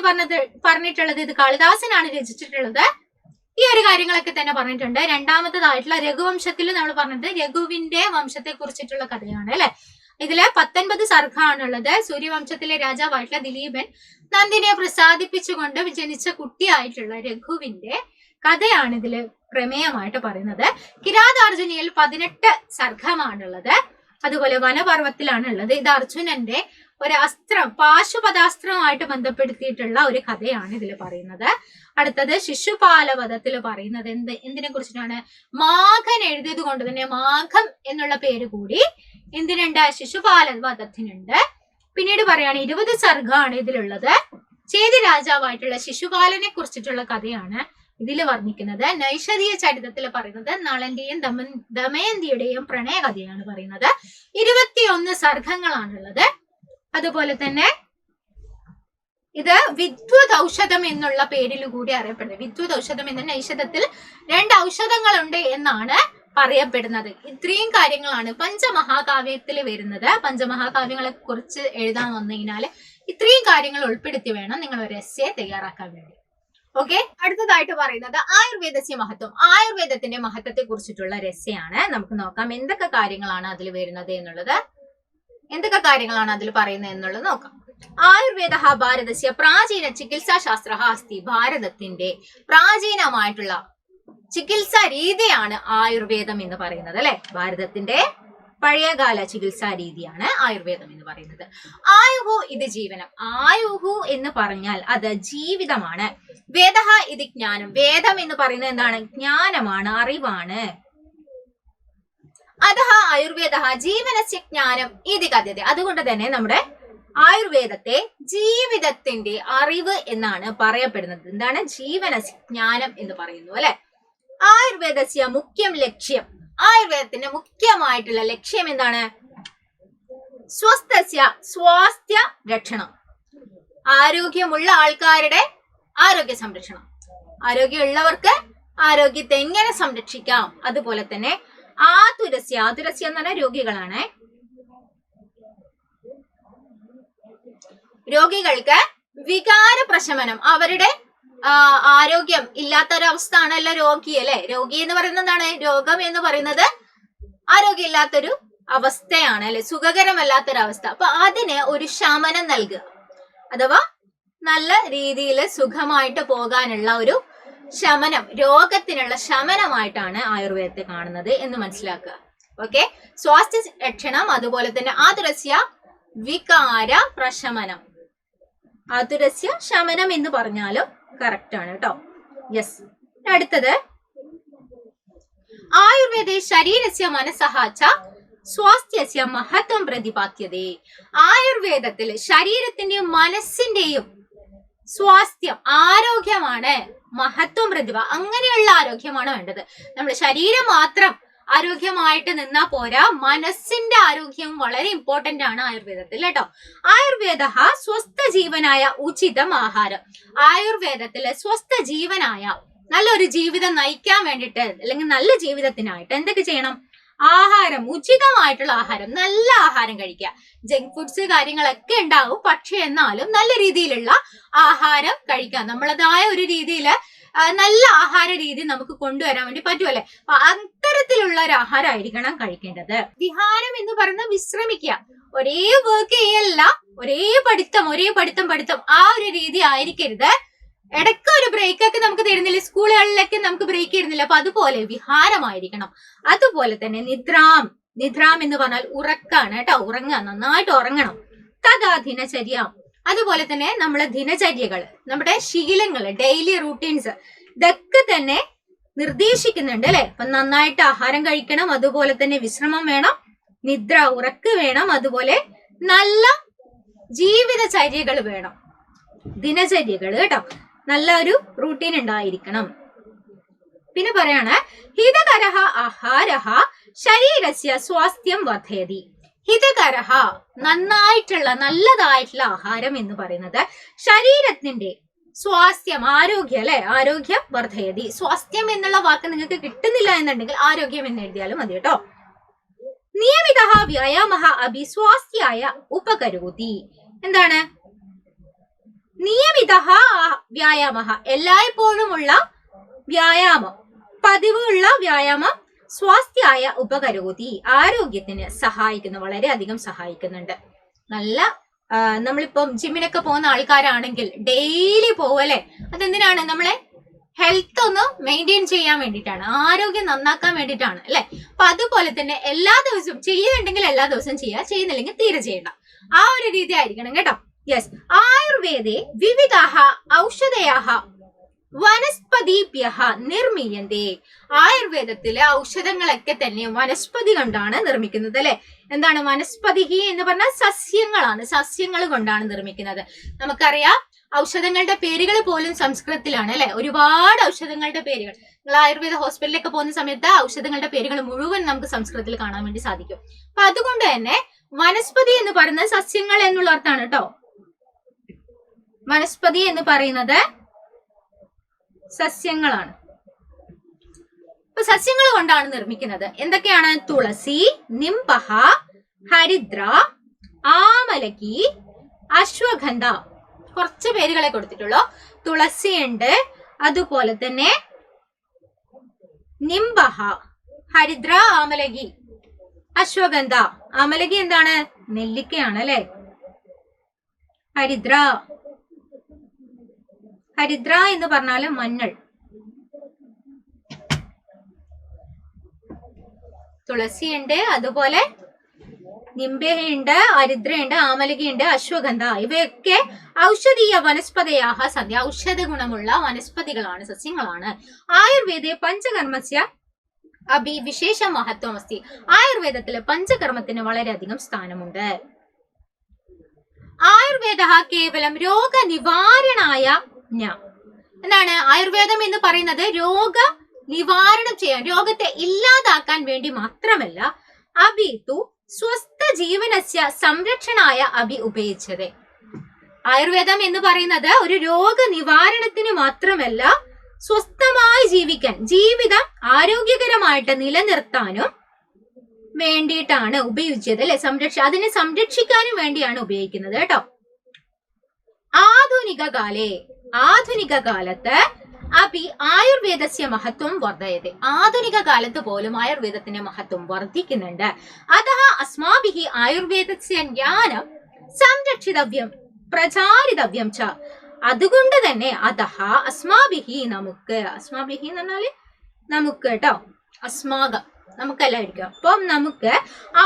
പറഞ്ഞിട്ടുള്ളത്? ഇത് കാളിദാസനാണ് രചിച്ചിട്ടുള്ളത്. ഈ ഒരു കാര്യങ്ങളൊക്കെ തന്നെ പറഞ്ഞിട്ടുണ്ട്. രണ്ടാമത്തേതായിട്ടുള്ള രഘുവംശത്തിൽ നമ്മൾ പറഞ്ഞത് രഘുവിന്റെ വംശത്തെ കുറിച്ചിട്ടുള്ള കഥയാണ് അല്ലെ. ഇതില് 19 സർഗാണുള്ളത്. സൂര്യവംശത്തിലെ രാജാവായിട്ടുള്ള ദിലീപൻ നന്ദിനെ പ്രസാദിപ്പിച്ചുകൊണ്ട് ജനിച്ച കുട്ടിയായിട്ടുള്ള രഘുവിന്റെ കഥയാണ് ഇതില് പ്രമേയമായിട്ട് പറയുന്നത്. കിരാതാർജുനിയിൽ 18 സർഗമാണുള്ളത്. അതുപോലെ വനപർവത്തിലാണ് ഉള്ളത്. ഇത് അർജുനന്റെ ഒരു അസ്ത്രം, പാശുപതാസ്ത്രവുമായിട്ട് ബന്ധപ്പെടുത്തിയിട്ടുള്ള ഒരു കഥയാണ് ഇതിൽ പറയുന്നത്. അടുത്തത് ശിശുപാലവധത്തിൽ പറയുന്നത് എന്തിനെ കുറിച്ചിട്ടാണ്? മാഘൻ എഴുതിയത് കൊണ്ട് തന്നെ മാഘം എന്നുള്ള പേര് കൂടി എന്തിനുണ്ട്? ശിശുപാലവധത്തിനുണ്ട്. പിന്നീട് പറയാണ് 20 സർഗാണ് ഇതിലുള്ളത്. ചേതി രാജാവായിട്ടുള്ള ശിശുപാലനെ കുറിച്ചിട്ടുള്ള കഥയാണ് ഇതിൽ വർണ്ണിക്കുന്നത്. നൈഷധീയ ചരിത്രത്തിൽ പറയുന്നത് നളന്റെയും ദമയന്തിയുടെയും പ്രണയ കഥയാണ് പറയുന്നത്. 21 സർഗങ്ങളാണുള്ളത്. അതുപോലെ തന്നെ ഇത് വിദ്വത് ഔഷധം എന്നുള്ള പേരിൽ കൂടി അറിയപ്പെടുന്നത്. വിദ്വത് ഔഷധം എന്ന നൈഷധത്തിൽ 2 ഔഷധങ്ങളുണ്ട് എന്നാണ് പറയപ്പെടുന്നത്. ഇത്രയും കാര്യങ്ങളാണ് പഞ്ചമഹാകാവ്യത്തിൽ വരുന്നത്. പഞ്ചമഹാകാവ്യങ്ങളെ കുറിച്ച് എഴുതാൻ വന്നു കഴിഞ്ഞാല് ഇത്രയും കാര്യങ്ങൾ ഉൾപ്പെടുത്തി വേണം നിങ്ങൾ ഒരു എസ്സേ തയ്യാറാക്കാൻ വേണ്ടി. ഓക്കെ, അടുത്തതായിട്ട് പറയുന്നത് ആയുർവേദസ്യ മഹത്വം. ആയുർവേദത്തിന്റെ മഹത്വത്തെ കുറിച്ചിട്ടുള്ള രസ്യാണ്. നമുക്ക് നോക്കാം എന്തൊക്കെ കാര്യങ്ങളാണ് അതിൽ വരുന്നത് എന്നുള്ളത്, എന്തൊക്കെ കാര്യങ്ങളാണ് അതിൽ പറയുന്നത് എന്നുള്ളത് നോക്കാം. ആയുർവേദ ഭാരതസ്യ പ്രാചീന ചികിത്സാ ശാസ്ത്ര അസ്തി. ഭാരതത്തിന്റെ പ്രാചീനമായിട്ടുള്ള ചികിത്സാ രീതിയാണ് ആയുർവേദം എന്ന് പറയുന്നത് അല്ലെ. ഭാരതത്തിന്റെ പഴയകാല ചികിത്സാ രീതിയാണ് ആയുർവേദം എന്ന് പറയുന്നത്. ആയുഹു ഇത് ജീവനം. ആയുഹു എന്ന് പറഞ്ഞാൽ അത് ജീവിതമാണ്. വേദഹ ഇത് ജ്ഞാനം. വേദം എന്ന് പറയുന്നത് എന്താണ്? ജ്ഞാനമാണ്, അറിവാണ്. അതഹ ആയുർവേദ ജീവനസ്യ ജ്ഞാനം ഇത് കഥ്യത. അതുകൊണ്ട് തന്നെ നമ്മുടെ ആയുർവേദത്തെ ജീവിതത്തിന്റെ അറിവ് എന്നാണ് പറയപ്പെടുന്നത്. എന്താണ്? ജീവനസ്യ ജ്ഞാനം എന്ന് പറയുന്നു അല്ലെ. ആയുർവേദസ്യ മുഖ്യം ലക്ഷ്യം. ആയുർവേദത്തിന്റെ മുഖ്യമായിട്ടുള്ള ലക്ഷ്യം എന്താണ്? സ്വാസ്ഥ്യ രക്ഷണം. ആരോഗ്യമുള്ള ആൾക്കാരുടെ ആരോഗ്യ സംരക്ഷണം. ആരോഗ്യമുള്ളവർക്ക് ആരോഗ്യത്തെ എങ്ങനെ സംരക്ഷിക്കാം. അതുപോലെ തന്നെ ആതുരസ്യ എന്ന് പറഞ്ഞാൽ രോഗികളാണ്. രോഗികൾക്ക് വികാര പ്രശമനം. അവരുടെ ആരോഗ്യം ഇല്ലാത്തൊരവസ്ഥ ആണല്ലോ രോഗി അല്ലെ. രോഗി എന്ന് പറയുന്നത് എന്താണ്? രോഗം എന്ന് പറയുന്നത് ആരോഗ്യം ഇല്ലാത്തൊരു അവസ്ഥയാണ് അല്ലെ, സുഖകരമല്ലാത്തൊരവസ്ഥ. അപ്പൊ അതിന് ഒരു ശമനം നൽകുക, അഥവാ നല്ല രീതിയിൽ സുഖമായിട്ട് പോകാനുള്ള ഒരു ശമനം, രോഗത്തിനുള്ള ശമനമായിട്ടാണ് ആയുർവേദത്തെ കാണുന്നത് എന്ന് മനസ്സിലാക്കുക. ഓക്കെ, സ്വാസ്ഥ്യ രക്ഷണം. അതുപോലെ തന്നെ ആതുരസ്യ വികാര പ്രശമനം. ആതുരസ്യ ശമനം എന്ന് പറഞ്ഞാലും കറക്റ്റ് ആണ് കേട്ടോ. യെസ്. അടുത്തത് ആയുർവേദ ശരീരസ്യ മനസ്സഹാച്ച സ്വാസ്ഥ്യസ്യ മഹത്വം പ്രതിപാദ്യതേ. ആയുർവേദത്തിൽ ശരീരത്തിന്റെയും മനസ്സിന്റെയും സ്വാസ്ഥ്യം, ആരോഗ്യമാണ് മഹത്വം പ്രതിഭ. അങ്ങനെയുള്ള ആരോഗ്യമാണ് വേണ്ടത്. നമ്മുടെ ശരീരം മാത്രം ആരോഗ്യമായിട്ട് നിന്നാ പോരാ, മനസ്സിന്റെ ആരോഗ്യം വളരെ ഇമ്പോർട്ടന്റ് ആണ് ആയുർവേദത്തിൽ കേട്ടോ. ആയുർവേദ സ്വസ്ഥ ജീവനായ ഉചിതം ആഹാരം. ആയുർവേദത്തില് സ്വസ്ഥ ജീവനായ നല്ലൊരു ജീവിതം നയിക്കാൻ വേണ്ടിയിട്ട്, അല്ലെങ്കിൽ നല്ല ജീവിതത്തിനായിട്ട് എന്തൊക്കെ ചെയ്യണം? ആഹാരം, ഉചിതമായിട്ടുള്ള ആഹാരം, നല്ല ആഹാരം കഴിക്കുക. ജങ്ക് ഫുഡ്സ് കാര്യങ്ങളൊക്കെ ഉണ്ടാവും, പക്ഷെ എന്നാലും നല്ല രീതിയിലുള്ള ആഹാരം കഴിക്കുക. നമ്മളതായ ഒരു രീതിയിൽ നല്ല ആഹാര രീതി നമുക്ക് കൊണ്ടുവരാൻ വേണ്ടി പറ്റുമല്ലേ. അപ്പൊ അത്തരത്തിലുള്ള ഒരു ആഹാരമായിരിക്കണം കഴിക്കേണ്ടത്. വിഹാരം എന്ന് പറയുന്നത് വിശ്രമിക്കുക. ഒരേ വർക്ക് ചെയ്യല്ല, ഒരേ പഠിത്തം ആ ഒരു രീതി ആയിരിക്കരുത്. ഇടയ്ക്ക് ഒരു ബ്രേക്ക് ഒക്കെ നമുക്ക് തരുന്നില്ല, സ്കൂളുകളിലൊക്കെ നമുക്ക് ബ്രേക്ക് തരുന്നില്ല. അപ്പൊ അതുപോലെ വിഹാരമായിരിക്കണം. അതുപോലെ തന്നെ നിദ്രാം എന്ന് പറഞ്ഞാൽ ഉറക്കാണ് കേട്ടോ. ഉറങ്ങുക, നന്നായിട്ട് ഉറങ്ങണം. തഥാ ദിനചര്യ. അതുപോലെ തന്നെ നമ്മളെ ദിനചര്യകൾ, നമ്മുടെ ശീലങ്ങൾ, ഡെയിലി റൂട്ടീൻസ്, ഇതൊക്കെ തന്നെ നിർദ്ദേശിക്കുന്നുണ്ട് അല്ലെ. അപ്പൊ നന്നായിട്ട് ആഹാരം കഴിക്കണം, അതുപോലെ തന്നെ വിശ്രമം വേണം, നിദ്ര ഉറക്ക് വേണം, അതുപോലെ നല്ല ജീവിതചര്യകൾ വേണം, ദിനചര്യകൾ കേട്ടോ. നല്ല ഒരു റൂട്ടീൻ ഉണ്ടായിരിക്കണം. പിന്നെ പറയാണ് ഹിതകരഹ ആഹാരഹ ശരീരസ്യ സ്വാസ്ഥ്യം വർദ്ധയതി. ഹിതകരഹ നന്നായിട്ടുള്ള, നല്ലതായിട്ടുള്ള ആഹാരം എന്ന് പറയുന്നത് ശരീരത്തിന്റെ സ്വാസ്ഥ്യം, ആരോഗ്യം അല്ലെ, ആരോഗ്യം വർദ്ധയതി. സ്വാസ്ഥ്യം എന്നുള്ള വാക്ക് നിങ്ങൾക്ക് കിട്ടുന്നില്ല എന്നുണ്ടെങ്കിൽ ആരോഗ്യം എന്ന് എഴുതിയാലും മതി കേട്ടോ. നിയമിത വ്യായാമ അഭി സ്വാസ്ഥ്യായ ഉപകരോതി. എന്താണ് നിയമിത വ്യായാമ? എല്ലായ്പ്പോഴുമുള്ള വ്യായാമം, പതിവുള്ള വ്യായാമം സ്വാസ്ഥ്യായ ഉപകരോതി, ആരോഗ്യത്തിന് സഹായിക്കുന്നു, വളരെയധികം സഹായിക്കുന്നുണ്ട്. നല്ല നമ്മളിപ്പം ജിമ്മിനൊക്കെ പോകുന്ന ആൾക്കാരാണെങ്കിൽ ഡെയിലി പോവല്ലേ, അതെന്തിനാണ്? നമ്മളെ ഹെൽത്ത് ഒന്ന് മെയിൻറ്റെയിൻ ചെയ്യാൻ വേണ്ടിയിട്ടാണ്, ആരോഗ്യം നന്നാക്കാൻ വേണ്ടിയിട്ടാണ് അല്ലെ. അപ്പൊ അതുപോലെ തന്നെ എല്ലാ ദിവസവും ചെയ്യുന്നുണ്ടെങ്കിൽ എല്ലാ ദിവസവും ചെയ്യുക, ചെയ്യുന്നില്ലെങ്കിൽ തീരെ ചെയ്യണ്ട. ആ ഒരു രീതി ആയിരിക്കണം കേട്ടോ. യെസ്. ആയുർവേദേ വിവിധാഹ ഔഷധയാഹ വനസ്പതിഭ്യഃ നിർമ്മിയന്തേ. ആയുർവേദത്തിലെ ഔഷധങ്ങളൊക്കെ തന്നെ വനസ്പതി കൊണ്ടാണ് നിർമ്മിക്കുന്നത് അല്ലെ. എന്താണ് വനസ്പതി എന്ന് പറഞ്ഞാൽ സസ്യങ്ങളാണ്, സസ്യങ്ങൾ കൊണ്ടാണ് നിർമ്മിക്കുന്നത്. നമുക്കറിയാം ഔഷധങ്ങളുടെ പേരുകൾ പോലും സംസ്കൃതത്തിലാണ് അല്ലെ. ഒരുപാട് ഔഷധങ്ങളുടെ പേരുകൾ നിങ്ങൾ ആയുർവേദ ഹോസ്പിറ്റലിലൊക്കെ പോകുന്ന സമയത്ത് ഔഷധങ്ങളുടെ പേരുകൾ മുഴുവൻ നമുക്ക് സംസ്കൃതത്തിൽ കാണാൻ വേണ്ടി സാധിക്കും. അപ്പൊ അതുകൊണ്ട് തന്നെ വനസ്പതി എന്ന് പറയുന്നത് സസ്യങ്ങൾ എന്നുള്ള അർത്ഥമാണ് കേട്ടോ. വനസ്പതി എന്ന് പറയുന്നത് സസ്യങ്ങളാണ്. അപ്പൊ സസ്യങ്ങൾ കൊണ്ടാണ് നിർമ്മിക്കുന്നത്. എന്തൊക്കെയാണ്? തുളസി, നിംബഹ, ഹരിദ്ര, ആമലകി, അശ്വഗന്ധ. കുറച്ച് പേരുകളെ കൊടുത്തിട്ടുള്ളൂ. തുളസി ഉണ്ട്, അതുപോലെ തന്നെ നിംബഹ, ഹരിദ്ര, ആമലകി, അശ്വഗന്ധ. ആമലകി എന്താണ്? നെല്ലിക്കയാണ് അല്ലെ. ഹരിദ്ര, ഹരിദ്ര എന്ന് പറഞ്ഞാല് മഞ്ഞൾ. തുളസിയുണ്ട്, അതുപോലെ നിംബയുണ്ട്, ഹരിദ്രയുണ്ട്, ആമലകിയുണ്ട്, അശ്വഗന്ധ. ഇവയൊക്കെ ഔഷധീയ വനസ്പതയാഹ സന്ധ്യ. ഔഷധ ഗുണമുള്ള വനസ്പതികളാണ്, സസ്യങ്ങളാണ്. ആയുർവേദേ പഞ്ചകർമ്മസ്യ അഭി വിശേഷ മഹത്വം അസ്തി. ആയുർവേദത്തിലെ പഞ്ചകർമ്മത്തിന് വളരെയധികം സ്ഥാനമുണ്ട്. ആയുർവേദ കേവലം രോഗനിവാരണായ എന്താണ്? ആയുർവേദം എന്ന് പറയുന്നത് രോഗ നിവാരണം ചെയ്യാൻ, രോഗത്തെ ഇല്ലാതാക്കാൻ വേണ്ടി മാത്രമല്ല, അഭിതു സ്വസ്ഥ ജീവനസ്യ സംരക്ഷണായ അഭി ഉപയോഗിച്ചത്. ആയുർവേദം എന്ന് പറയുന്നത് ഒരു രോഗ നിവാരണത്തിന് മാത്രമല്ല, സ്വസ്ഥമായി ജീവിക്കാൻ, ജീവിതം ആരോഗ്യകരമായിട്ട് നിലനിർത്താനും വേണ്ടിയിട്ടാണ് ഉപയോഗിച്ചത് അല്ലെ. അതിനെ സംരക്ഷിക്കാനും വേണ്ടിയാണ് ഉപയോഗിക്കുന്നത് കേട്ടോ. ആധുനിക കാലത്ത് അഭി ആയുർവേദസ്യ മഹത്വം വർദ്ധയത്തെ. ആധുനിക കാലത്ത് പോലും ആയുർവേദത്തിന്റെ മഹത്വം വർദ്ധിക്കുന്നുണ്ട്. അതഃ അസ്മാഭിഹി ആയുർവേദസ്യ ജ്ഞാനം സംരക്ഷിതവ്യം പ്രചാരിതവ്യം ച. അതുകൊണ്ട് തന്നെ അതഃ അസ്മാഭിഹി അസ്മാഭിഹി എന്ന് പറഞ്ഞാല് നമുക്ക് കേട്ടോ, അസ്മാകം നമുക്കെല്ലായിരിക്കും. അപ്പം നമുക്ക്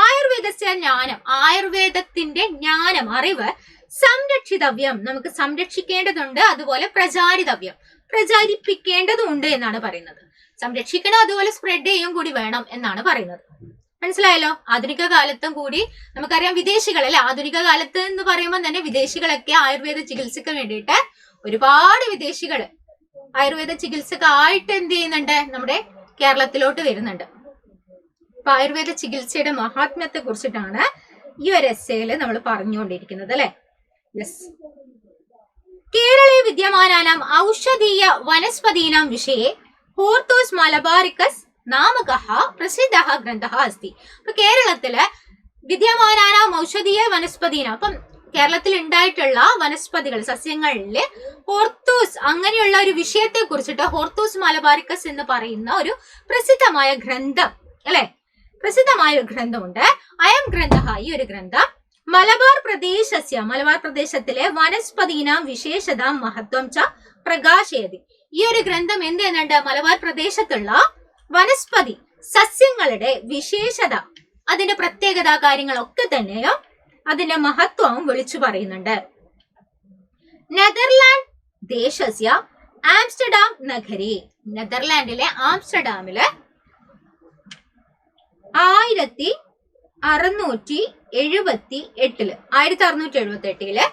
ആയുർവേദസ്യ ജ്ഞാനം, ആയുർവേദത്തിന്റെ ജ്ഞാനം, അറിവ് സംരക്ഷിതവ്യം, നമുക്ക് സംരക്ഷിക്കേണ്ടതുണ്ട്. അതുപോലെ പ്രചാരിതവ്യം, പ്രചരിപ്പിക്കേണ്ടതുണ്ട് എന്നാണ് പറയുന്നത്. സംരക്ഷിക്കണം, അതുപോലെ സ്പ്രെഡ് ചെയ്യും കൂടി വേണം എന്നാണ് പറയുന്നത്. മനസ്സിലായല്ലോ? ആധുനിക കാലത്തും കൂടി നമുക്കറിയാം വിദേശികൾ അല്ലെ. ആധുനിക കാലത്ത് എന്ന് പറയുമ്പോൾ തന്നെ വിദേശികളൊക്കെ ആയുർവേദ ചികിത്സക്ക് വേണ്ടിയിട്ട് ഒരുപാട് വിദേശികൾ ആയുർവേദ ചികിത്സക്കായിട്ട് എന്ത് ചെയ്യുന്നുണ്ട്? നമ്മുടെ കേരളത്തിലോട്ട് വരുന്നുണ്ട്. അപ്പൊ ആയുർവേദ ചികിത്സയുടെ മഹാത്മ്യത്തെ കുറിച്ചിട്ടാണ് ഈ ഒരു എസ്സേയില് നമ്മൾ പറഞ്ഞുകൊണ്ടിരിക്കുന്നത് അല്ലെ. യെസ്. കേരളേ വിദ്യമാനാനാം ഔഷധീയ വനസ്പതീനാം വിഷയെ ഹോർത്തൂസ് മലബാറിക്കസ് നാമകഃ പ്രസിദ്ധഃ ഗ്രന്ഥഃ അസ്തി. അപ്പൊ കേരളത്തില് വിദ്യമാനാനാം ഔഷധീയ വനസ്പതീനാം, അപ്പം കേരളത്തിൽ ഉണ്ടായിട്ടുള്ള വനസ്പതികൾ, സസ്യങ്ങളില് ഹോർത്തൂസ് അങ്ങനെയുള്ള ഒരു വിഷയത്തെ കുറിച്ചിട്ട് ഹോർത്തൂസ് മലബാറിക്കസ് എന്ന് പറയുന്ന ഒരു പ്രസിദ്ധമായ ഗ്രന്ഥം അല്ലെ, പ്രസിദ്ധമായ ഒരു ഗ്രന്ഥമുണ്ട്. അയം ഗ്രന്ഥ, ഈ ഒരു ഗ്രന്ഥം മലബാർ പ്രദേശത്തിലെ വനസ്പതീനാം വിശേഷതാം മഹത്വം ച പ്രകാശയതി. ഈ ഒരു ഗ്രന്ഥം എന്ത് ചെയ്യുന്നുണ്ട്? മലബാർ പ്രദേശത്തുള്ള വനസ്പതി സസ്യങ്ങളുടെ വിശേഷത, അതിന്റെ പ്രത്യേകത കാര്യങ്ങളൊക്കെ തന്നെയും അതിന്റെ മഹത്വവും വിളിച്ചു പറയുന്നുണ്ട്. നെതർലാൻഡ് ദേശസ്യ ആംസ്റ്റർഡാം നഗരി. നെതർലാൻഡിലെ ആംസ്റ്റർഡാമില് 1678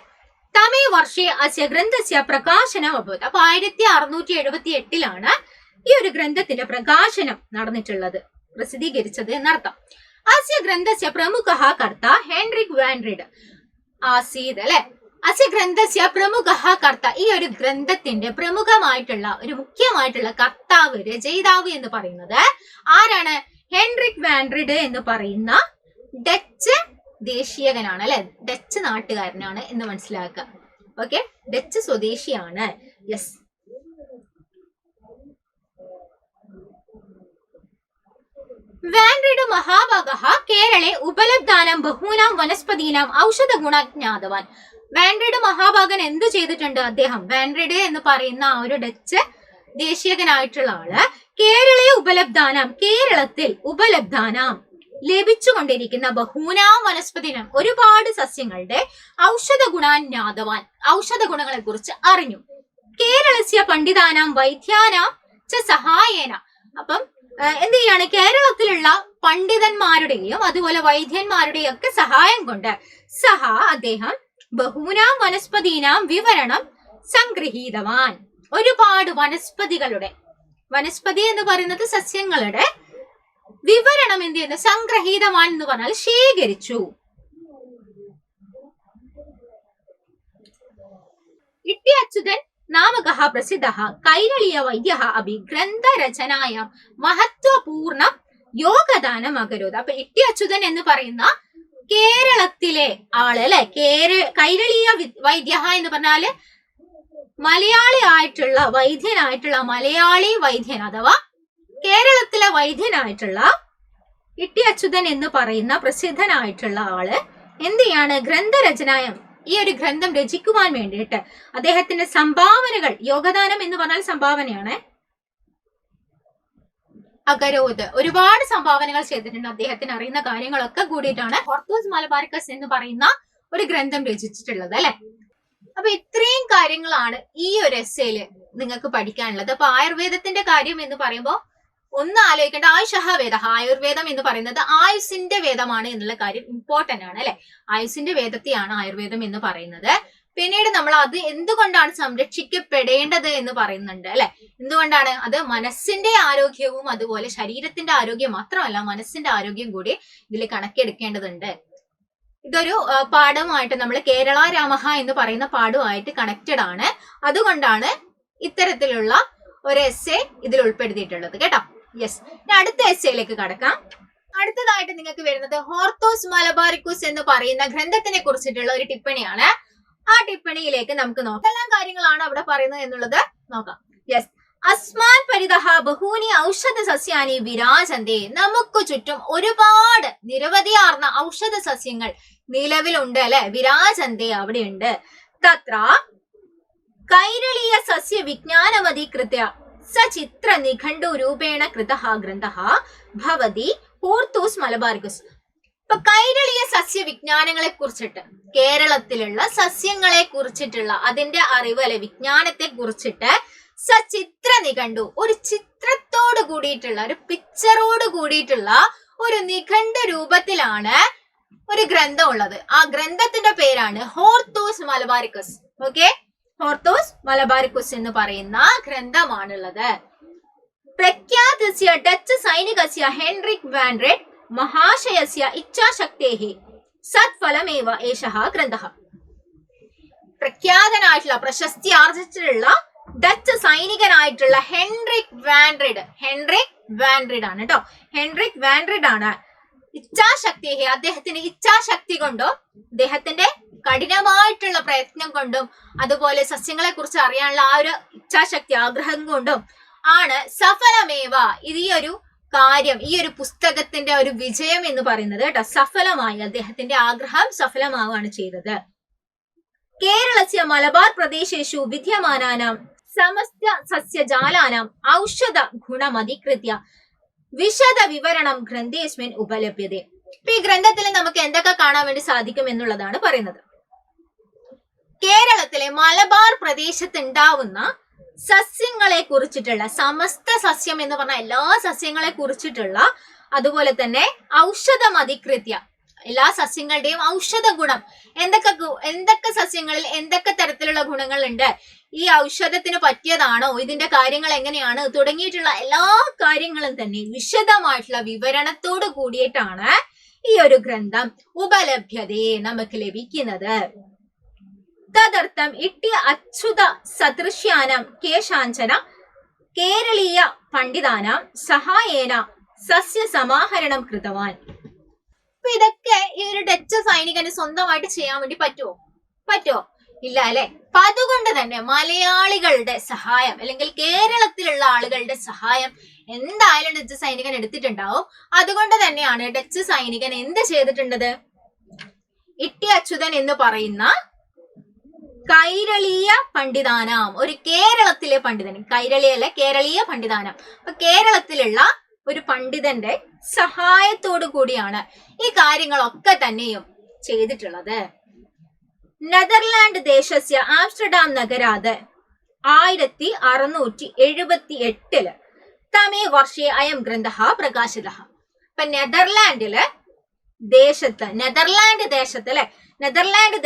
തമേ വർഷേ അസ്യ ഗ്രന്ഥസ്യ പ്രകാശനം അഭവത്. അപ്പൊ 1678 ഈ ഒരു ഗ്രന്ഥത്തിന്റെ പ്രകാശനം നടന്നിട്ടുള്ളത്, പ്രസിദ്ധീകരിച്ചത് എന്നർത്ഥം. അസ്യ ഗ്രന്ഥസ്യ പ്രമുഖ കർത്ത ഹെൻറിക് വാൻറിഡ് ആസീത് അല്ലെ. അസ്യ ഗ്രന്ഥസ്യ പ്രമുഖ കർത്ത, ഈ ഒരു ഗ്രന്ഥത്തിന്റെ പ്രമുഖമായിട്ടുള്ള ഒരു മുഖ്യമായിട്ടുള്ള കർത്താവ്, രചയിതാവ് എന്ന് പറയുന്നത് ആരാണ്? ഹെൻറിക് വാൻറിഡ് എന്ന് പറയുന്ന ഡച്ച് ദേശീയകനാണ് അല്ലെ, ഡച്ച് നാട്ടുകാരനാണ് എന്ന് മനസ്സിലാക്കുക. ഓക്കെ, ഡച്ച് സ്വദേശിയാണ്. യെസ്. വാൻറിഡ് മഹാഭാഗഃ കേരളെ ഉപലബ്ധാനാം ബഹൂനാം വനസ്പതീനാം ഔഷധ ഗുണജ്ഞാതവാൻ. വാൻറിഡ് മഹാഭാഗൻ എന്ത് ചെയ്തിട്ടുണ്ട്? അദ്ദേഹം, വാൻറിഡ് എന്ന് പറയുന്ന ആ ഒരു ഡച്ച് ദേശീയകനായിട്ടുള്ള ആള് കേരളെ ഉപലബ്ധാനാം, കേരളത്തിൽ ഉപലബ്ധാനാം ലഭിച്ചുകൊണ്ടിരിക്കുന്ന ബഹൂനാം വനസ്പതിനം ഒരുപാട് സസ്യങ്ങളുടെ ഔഷധ ഗുണാന്യാതവാൻ ഔഷധ ഗുണങ്ങളെ കുറിച്ച് അറിഞ്ഞു. കേരളസ്യ പണ്ഡിതാനാം വൈദ്യാനാം ച സഹായേന. അപ്പം എന്ത് ചെയ്യാണ്, കേരളത്തിലുള്ള പണ്ഡിതന്മാരുടെയും അതുപോലെ വൈദ്യന്മാരുടെയും ഒക്കെ സഹായം കൊണ്ട് അദ്ദേഹം ബഹൂനാം വനസ്പതീനാം വിവരണം സംഗ്രഹീതവാൻ. ഒരുപാട് വനസ്പതി എന്ന് പറയുന്നത് സസ്യങ്ങളുടെ വിവരണം എന്ത് ചെയ്യുന്നു, സംഗ്രഹീതവാൻ എന്ന് പറഞ്ഞാൽ ശേഖരിച്ചു. ഇട്ടി അച്യുതൻ നാമകഃ പ്രസിദ്ധഃ കൈരളീയ വൈദ്യഃ അഭി ഗ്രന്ഥരചനായാം മഹത്വപൂർണ്ണ യോഗദാനം അകരോത്. അപ്പൊ ഇട്ടി അച്യുതൻ എന്ന് പറയുന്ന കേരളത്തിലെ ആള് അല്ലെ, കൈരളീയ വൈദ്യഃ എന്ന് പറഞ്ഞാല് മലയാളി ആയിട്ടുള്ള വൈദ്യനായിട്ടുള്ള മലയാളി വൈദ്യൻ അഥവാ കേരളത്തിലെ വൈദ്യനായിട്ടുള്ള ഇട്ടി അച്യുതൻ എന്ന് പറയുന്ന പ്രസിദ്ധനായിട്ടുള്ള ആള് എന്ത് ചെയ്യാണ്, ഗ്രന്ഥരചനായം ഈ ഒരു ഗ്രന്ഥം രചിക്കുവാൻ വേണ്ടിയിട്ട് അദ്ദേഹത്തിന്റെ സംഭാവനകൾ, യോഗദാനം എന്ന് പറഞ്ഞാൽ സംഭാവനയാണ്, അകരോത് ഒരുപാട് സംഭാവനകൾ ചെയ്തിട്ടുണ്ട്. അദ്ദേഹത്തിന് അറിയുന്ന കാര്യങ്ങളൊക്കെ കൂടിയിട്ടാണ് ഹോർത്തൂസ് മലബാറിക്കസ് എന്ന് പറയുന്ന ഒരു ഗ്രന്ഥം രചിച്ചിട്ടുള്ളത് അല്ലെ. അപ്പൊ ഇത്രയും കാര്യങ്ങളാണ് ഈ ഒരു എസ്സേയില് നിങ്ങൾക്ക് പഠിക്കാനുള്ളത്. അപ്പൊ ആയുർവേദത്തിന്റെ കാര്യം എന്ന് പറയുമ്പോൾ ഒന്ന് ആലോചിക്കേണ്ട, ആയുഷഹ വേദ, ആയുർവേദം എന്ന് പറയുന്നത് ആയുസിന്റെ വേദമാണ് എന്നുള്ള കാര്യം ഇമ്പോർട്ടന്റ് ആണ് അല്ലെ. ആയുസിന്റെ വേദത്തെയാണ് ആയുർവേദം എന്ന് പറയുന്നത്. പിന്നീട് നമ്മൾ അത് എന്തുകൊണ്ടാണ് സംരക്ഷിക്കപ്പെടേണ്ടത് എന്ന് പറയുന്നുണ്ട് അല്ലെ. എന്തുകൊണ്ടാണ് അത്, മനസ്സിന്റെ ആരോഗ്യവും അതുപോലെ ശരീരത്തിന്റെ ആരോഗ്യം മാത്രമല്ല മനസ്സിന്റെ ആരോഗ്യം കൂടി ഇതിൽ കണക്കെടുക്കേണ്ടതുണ്ട്. ഇതൊരു പാഠമായിട്ട് നമ്മൾ കേരള രാമഹ എന്ന് പറയുന്ന പാഠവുമായിട്ട് കണക്റ്റഡ് ആണ്. അതുകൊണ്ടാണ് ഇത്തരത്തിലുള്ള ഒരു എസ്സേ ഇതിൽ ഉൾപ്പെടുത്തിയിട്ടുള്ളത് കേട്ടോ. യെസ്, അടുത്ത എസ്സേയിലേക്ക് കടക്കാം. അടുത്തതായിട്ട് നിങ്ങൾക്ക് വരുന്നത് ഹോർത്തൂസ് മലബാറിക്കസ് എന്ന് പറയുന്ന ഗ്രന്ഥത്തിനെ കുറിച്ചിട്ടുള്ള ഒരു ടിപ്പണിയാണ്. ആ ടിപ്പണിയിലേക്ക് നമുക്ക് നോക്കാം. എല്ലാം കാര്യങ്ങളാണ് അവിടെ പറയുന്നത് എന്നുള്ളത് നോക്കാം. യെസ്, അസ്മാൻ പരിതഹ ബഹൂനി ഔഷധ സസ്യാനി വിരാജന്തേ. നമുക്ക് ചുറ്റും ഒരുപാട് നിരവധിയാർന്ന ഔഷധ സസ്യങ്ങൾ നിലവിലുണ്ട് അല്ലെ, വിരാജന്തേ അവിടെയുണ്ട്. തത്ര കൈരളീയ സസ്യ വിജ്ഞാനമധികൃത്യ സചിത്ര നിഘണ്ടു രൂപേണ കൃതഃ ഗ്രന്ഥഃ ഭവതി ഹോർത്തൂസ് മലബാറിക്കസ്. ഇപ്പൊ കൈരളീയ സസ്യ വിജ്ഞാനങ്ങളെ കുറിച്ചിട്ട്, കേരളത്തിലുള്ള സസ്യങ്ങളെ കുറിച്ചിട്ടുള്ള അതിന്റെ അറിവ് അല്ലെ, വിജ്ഞാനത്തെ കുറിച്ചിട്ട് സചിത്ര നിഘണ്ടു, ഒരു ചിത്രത്തോട് കൂടിയിട്ടുള്ള ഒരു പിക്ചറോട് കൂടിയിട്ടുള്ള ഒരു നിഘണ്ടു രൂപത്തിലാണ് ഒരു ഗ്രന്ഥം ഉള്ളത്. ആ ഗ്രന്ഥത്തിന്റെ പേരാണ് Hortus Malabaricus. Okay, Hortus Malabaricus എന്ന് പറയുന്ന ഗ്രന്ഥമാണുള്ളത്. പ്രഖ്യാതസ്യ ഡച്ച് സൈനികസ്യ ഹെൻറിക് വാൻഡ്രെഡ് മഹാശയസ്യ ഇച്ഛാശക്തേഹി സത്ഫലമേവ ഏഷഃ ഗ്രന്ഥഃ. പ്രഖ്യാതനായിട്ടുള്ള പ്രശസ്തി ആർജിച്ചിട്ടുള്ള ഡച്ച് സൈനികനായിട്ടുള്ള ഹെൻറിക് വാൻഡ്രിഡ് ആണ് കേട്ടോ. ഹെൻറിക് വാൻഡ്രിഡ് ആണ്. ഇച്ഛാശക്തി, അദ്ദേഹത്തിന്റെ ഇച്ഛാശക്തി കൊണ്ടും അദ്ദേഹത്തിന്റെ കഠിനമായിട്ടുള്ള പ്രയത്നം കൊണ്ടും അതുപോലെ സസ്യങ്ങളെ കുറിച്ച് അറിയാനുള്ള ആ ഒരു ഇച്ഛാശക്തി, ആഗ്രഹം കൊണ്ടും ആണ് സഫലമേവ, ഇത് ഈ ഒരു കാര്യം, ഈ ഒരു പുസ്തകത്തിന്റെ ഒരു വിജയം എന്ന് പറയുന്നത് കേട്ടോ. സഫലമായി, അദ്ദേഹത്തിന്റെ ആഗ്രഹം സഫലമാവുകയാണ് ചെയ്തത്. കേരളസ്യ മലബാർ പ്രദേശേഷു വിദ്യമാനാനാം സമസ്ത സസ്യജാലാനാം ഔഷധ ഗുണമധികൃത്യ വിശദ വിവരണം ഗ്രന്ഥേസ്മിൻ ഉപലഭ്യത. ഇപ്പൊ ഈ ഗ്രന്ഥത്തിൽ നമുക്ക് എന്തൊക്കെ കാണാൻ വേണ്ടി സാധിക്കും എന്നുള്ളതാണ് പറയുന്നത്. കേരളത്തിലെ മലബാർ പ്രദേശത്ത് ഉണ്ടാവുന്ന സസ്യങ്ങളെ കുറിച്ചിട്ടുള്ള, സമസ്ത സസ്യം എന്ന് പറഞ്ഞ എല്ലാ സസ്യങ്ങളെ കുറിച്ചിട്ടുള്ള, അതുപോലെ തന്നെ ഔഷധമധികൃത്യ എല്ലാ സസ്യങ്ങളുടെയും ഔഷധ ഗുണം, എന്തൊക്കെ സസ്യങ്ങളിൽ എന്തൊക്കെ തരത്തിലുള്ള ഗുണങ്ങൾ ഉണ്ട്, ഈ ഔഷധത്തിന് പറ്റിയതാണോ, ഇതിന്റെ കാര്യങ്ങൾ എങ്ങനെയാണ് തുടങ്ങിയിട്ടുള്ള എല്ലാ കാര്യങ്ങളും തന്നെ വിശദമായിട്ടുള്ള വിവരണത്തോട് കൂടിയിട്ടാണ് ഈ ഒരു ഗ്രന്ഥം ഉപലഭ്യതയെ നമുക്ക് ലഭിക്കുന്നത്. തദർത്ഥം ഇട്ടി അച്യുത സദൃശ്യാനം കേശാഞ്ചന കേരളീയ പണ്ഡിതാനാം സഹായേന സസ്യ സമാഹരണം കൃതവാൻ. അപ്പൊ ഇതൊക്കെ ഈ ഒരു ഡച്ച് സൈനികന് സ്വന്തമായിട്ട് ചെയ്യാൻ വേണ്ടി പറ്റുമോ? ഇല്ല അല്ലെ. അപ്പൊ അതുകൊണ്ട് തന്നെ മലയാളികളുടെ സഹായം അല്ലെങ്കിൽ കേരളത്തിലുള്ള ആളുകളുടെ സഹായം എന്തായാലും ഡച്ച് സൈനികൻ എടുത്തിട്ടുണ്ടാവും. അതുകൊണ്ട് തന്നെയാണ് ഡച്ച് സൈനികൻ എന്ത് ചെയ്തിട്ടുണ്ടത്, ഇട്ടി അച്യുതൻ എന്ന് പറയുന്ന കൈരളീയ പണ്ഡിതാനാം, ഒരു കേരളത്തിലെ പണ്ഡിതൻ, കൈരളിയല്ല കേരളീയ പണ്ഡിതാനാം, അപ്പൊ കേരളത്തിലുള്ള ഒരു പണ്ഡിതന്റെ സഹായത്തോടു കൂടിയാണ് ഈ കാര്യങ്ങളൊക്കെ തന്നെയും ചെയ്തിട്ടുള്ളത്. നെതർലാൻഡ് ദേശസ്യ ആംസ്റ്റർഡാം നഗരാത് 1678 തമേ വർഷേ അയം ഗ്രന്ഥ പ്രകാശിത. ഇപ്പൊ നെതർലാൻഡ്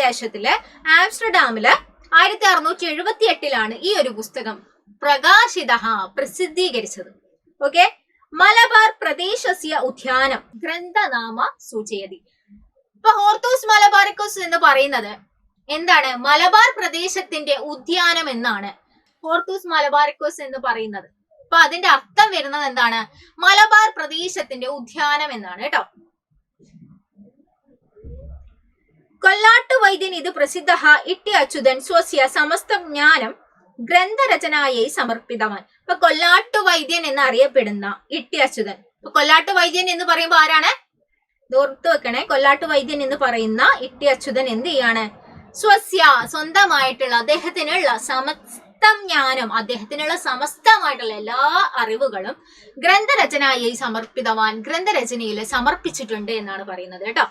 ദേശത്തില് ആംസ്റ്റർഡാമില് 1678 ഈ ഒരു പുസ്തകം പ്രസിദ്ധീകരിച്ചത്. ഓക്കെ. മലബാർ പ്രദേശസ്യ ഉദ്യാനം ഗ്രന്ഥനാമ സൂചയതി. ഇപ്പൊ ഹോർത്തൂസ് മലബാറിക്കസ് എന്ന് പറയുന്നത് എന്താണ്? മലബാർ പ്രദേശത്തിന്റെ ഉദ്യാനം എന്നാണ് ഹോർത്തൂസ് മലബാറിക്കസ് എന്ന് പറയുന്നത്. അപ്പൊ അതിന്റെ അർത്ഥം വരുന്നത് എന്താണ്? മലബാർ പ്രദേശത്തിന്റെ ഉദ്യാനം എന്നാണ് കേട്ടോ. കൊല്ലാട്ടു വൈദ്യൻ ഇത് പ്രസിദ്ധ ഇട്ടി അച്യുതൻ സ്വസ്യ സമസ്ത ജ്ഞാനം ഗ്രന്ഥരചനയായി സമർപ്പിതവാൻ. ഇപ്പൊ കൊല്ലാട്ടു വൈദ്യൻ എന്നറിയപ്പെടുന്ന ഇട്ടി അച്യുതൻ. ഇപ്പൊ കൊല്ലാട്ടു വൈദ്യൻ എന്ന് പറയുമ്പോൾ ആരാണ്? ഓർത്തു വെക്കണേ. കൊല്ലാട്ടു വൈദ്യൻ എന്ന് പറയുന്ന ഇട്ടി അച്യുതൻ എന്ത് ചെയ്യാണ്? സ്വസ്യ സ്വന്തമായിട്ടുള്ള അദ്ദേഹത്തിനുള്ള സമസ്തമായിട്ടുള്ള എല്ലാ അറിവുകളും ഗ്രന്ഥരചനയായി സമർപ്പിതവാൻ ഗ്രന്ഥരചനയിൽ സമർപ്പിച്ചിട്ടുണ്ട് എന്നാണ് പറയുന്നത് കേട്ടോ.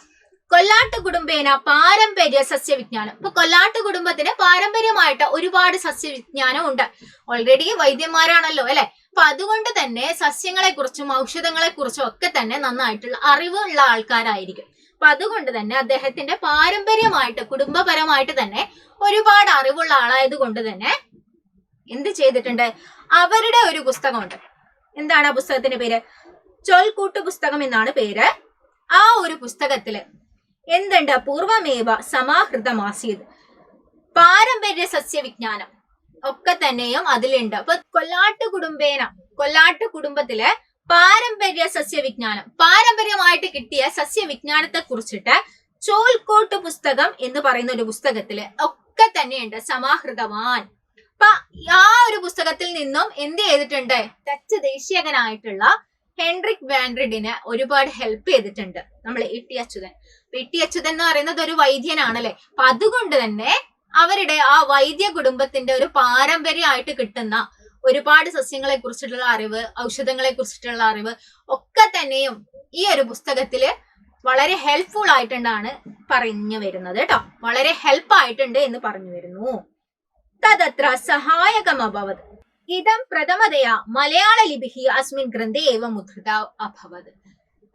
കൊല്ലാട്ട് കുടുംബേന പാരമ്പര്യ സസ്യവിജ്ഞാനം. ഇപ്പൊ കൊല്ലാട്ട് കുടുംബത്തിന് പാരമ്പര്യമായിട്ട് ഒരുപാട് സസ്യവിജ്ഞാനം ഉണ്ട്. ഓൾറെഡി വൈദ്യന്മാരാണല്ലോ അല്ലെ. അപ്പൊ അതുകൊണ്ട് തന്നെ സസ്യങ്ങളെ കുറിച്ചും ഔഷധങ്ങളെ കുറിച്ചും ഒക്കെ തന്നെ നന്നായിട്ടുള്ള അറിവുള്ള ആൾക്കാരായിരിക്കും. അപ്പൊ അതുകൊണ്ട് തന്നെ അദ്ദേഹത്തിന്റെ പാരമ്പര്യമായിട്ട് കുടുംബപരമായിട്ട് തന്നെ ഒരുപാട് അറിവുള്ള ആളായത് കൊണ്ട് തന്നെ എന്ത് ചെയ്തിട്ടുണ്ട്? അവരുടെ ഒരു പുസ്തകമുണ്ട്. എന്താണ് ആ പുസ്തകത്തിന്റെ പേര്? ചൊൽക്കൂട്ട് പുസ്തകം എന്നാണ് പേര്. ആ ഒരു പുസ്തകത്തില് എന്തുണ്ട്? പൂർവമേവ സമാഹൃതമാസിയത് പാരമ്പര്യ സസ്യവിജ്ഞാനം ഒക്കെ തന്നെയും അതിലുണ്ട്. അപ്പൊ കൊല്ലാട്ട് കുടുംബത്തിലെ പാരമ്പര്യ സസ്യവിജ്ഞാനം, പാരമ്പര്യമായിട്ട് കിട്ടിയ സസ്യവിജ്ഞാനത്തെ കുറിച്ചിട്ട് ചോൽക്കോട്ട് പുസ്തകം എന്ന് പറയുന്ന ഒരു പുസ്തകത്തില് ഒക്കെ തന്നെയുണ്ട് സമാഹൃതവാൻ. അപ്പൊ ആ ഒരു പുസ്തകത്തിൽ നിന്നും എന്ത് ചെയ്തിട്ടുണ്ട്? ഡച്ച് ദേശീയകനായിട്ടുള്ള ഹെൻറിക് വാൻഡ്രിഡിനെ ഒരുപാട് ഹെൽപ്പ് ചെയ്തിട്ടുണ്ട് നമ്മൾ ഇട്ടി അച്യുതൻ. ഇട്ടി അച്യുതൻ എന്ന് പറയുന്നത് ഒരു വൈദ്യനാണല്ലേ. അപ്പൊ അതുകൊണ്ട് തന്നെ അവരുടെ ആ വൈദ്യ കുടുംബത്തിന്റെ ഒരു പാരമ്പര്യമായിട്ട് കിട്ടുന്ന ഒരുപാട് സസ്യങ്ങളെ കുറിച്ചിട്ടുള്ള അറിവ്, ഔഷധങ്ങളെ കുറിച്ചിട്ടുള്ള അറിവ് ഒക്കെ തന്നെയും ഈ ഒരു പുസ്തകത്തില് വളരെ ഹെൽപ്ഫുൾ ആയിട്ടുണ്ടാണ് പറഞ്ഞു വരുന്നത് കേട്ടോ. വളരെ ഹെൽപ്പ് ആയിട്ടുണ്ട് എന്ന് പറഞ്ഞു വരുന്നു. തദത്ര സഹായകമഭവത് ഇതം പ്രഥമതയാ മലയാള ലിപി അസ്മിൻ ഗ്രന്ഥേ ഏവ മുദ്രിത അഭവത്.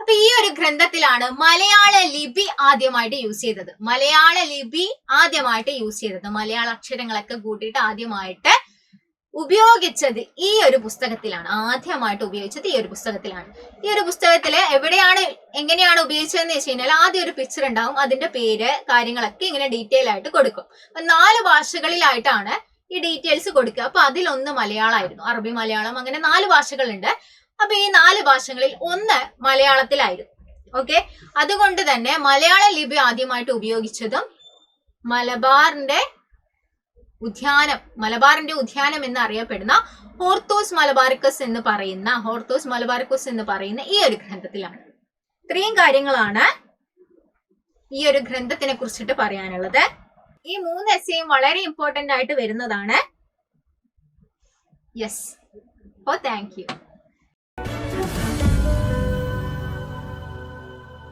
അപ്പൊ ഈ ഒരു ഗ്രന്ഥത്തിലാണ് മലയാള ലിപി ആദ്യമായിട്ട് യൂസ് ചെയ്തത്. മലയാള അക്ഷരങ്ങളൊക്കെ കൂട്ടിയിട്ട് ആദ്യമായിട്ട് ഉപയോഗിച്ചത് ഈ ഒരു പുസ്തകത്തിലാണ്. ഈ ഒരു പുസ്തകത്തില് എങ്ങനെയാണ് ഉപയോഗിച്ചതെന്ന് വെച്ച് കഴിഞ്ഞാൽ ആദ്യം ഒരു പിക്ചർ ഉണ്ടാവും, അതിന്റെ പേര് കാര്യങ്ങളൊക്കെ ഇങ്ങനെ ഡീറ്റെയിൽ ആയിട്ട് കൊടുക്കും. 4 ഭാഷകളിലായിട്ടാണ് ഈ ഡീറ്റെയിൽസ് കൊടുക്കുക. അപ്പൊ അതിലൊന്ന് മലയാളമായിരുന്നു. അറബി, മലയാളം, അങ്ങനെ 4 ഭാഷകളുണ്ട്. അപ്പൊ ഈ 4 ഭാഷകളിൽ ഒന്ന് മലയാളത്തിലായിരുന്നു. ഓക്കെ. അതുകൊണ്ട് തന്നെ മലയാള ലിപി ആദ്യമായിട്ട് ഉപയോഗിച്ചതും മലബാറിന്റെ ഉദ്യാനം എന്നറിയപ്പെടുന്ന ഹോർത്തൂസ് മലബാറിക്കസ് എന്ന് പറയുന്ന ഈ ഒരു ഗ്രന്ഥത്തിലാണ്. ഇത്രയും കാര്യങ്ങളാണ് ഈ ഒരു ഗ്രന്ഥത്തിനെ കുറിച്ചിട്ട് പറയാനുള്ളത്. ഈ 3 എസ്സേയും വളരെ ഇമ്പോർട്ടന്റ് ആയിട്ട് വരുന്നതാണ്. യെസ്. Thank you.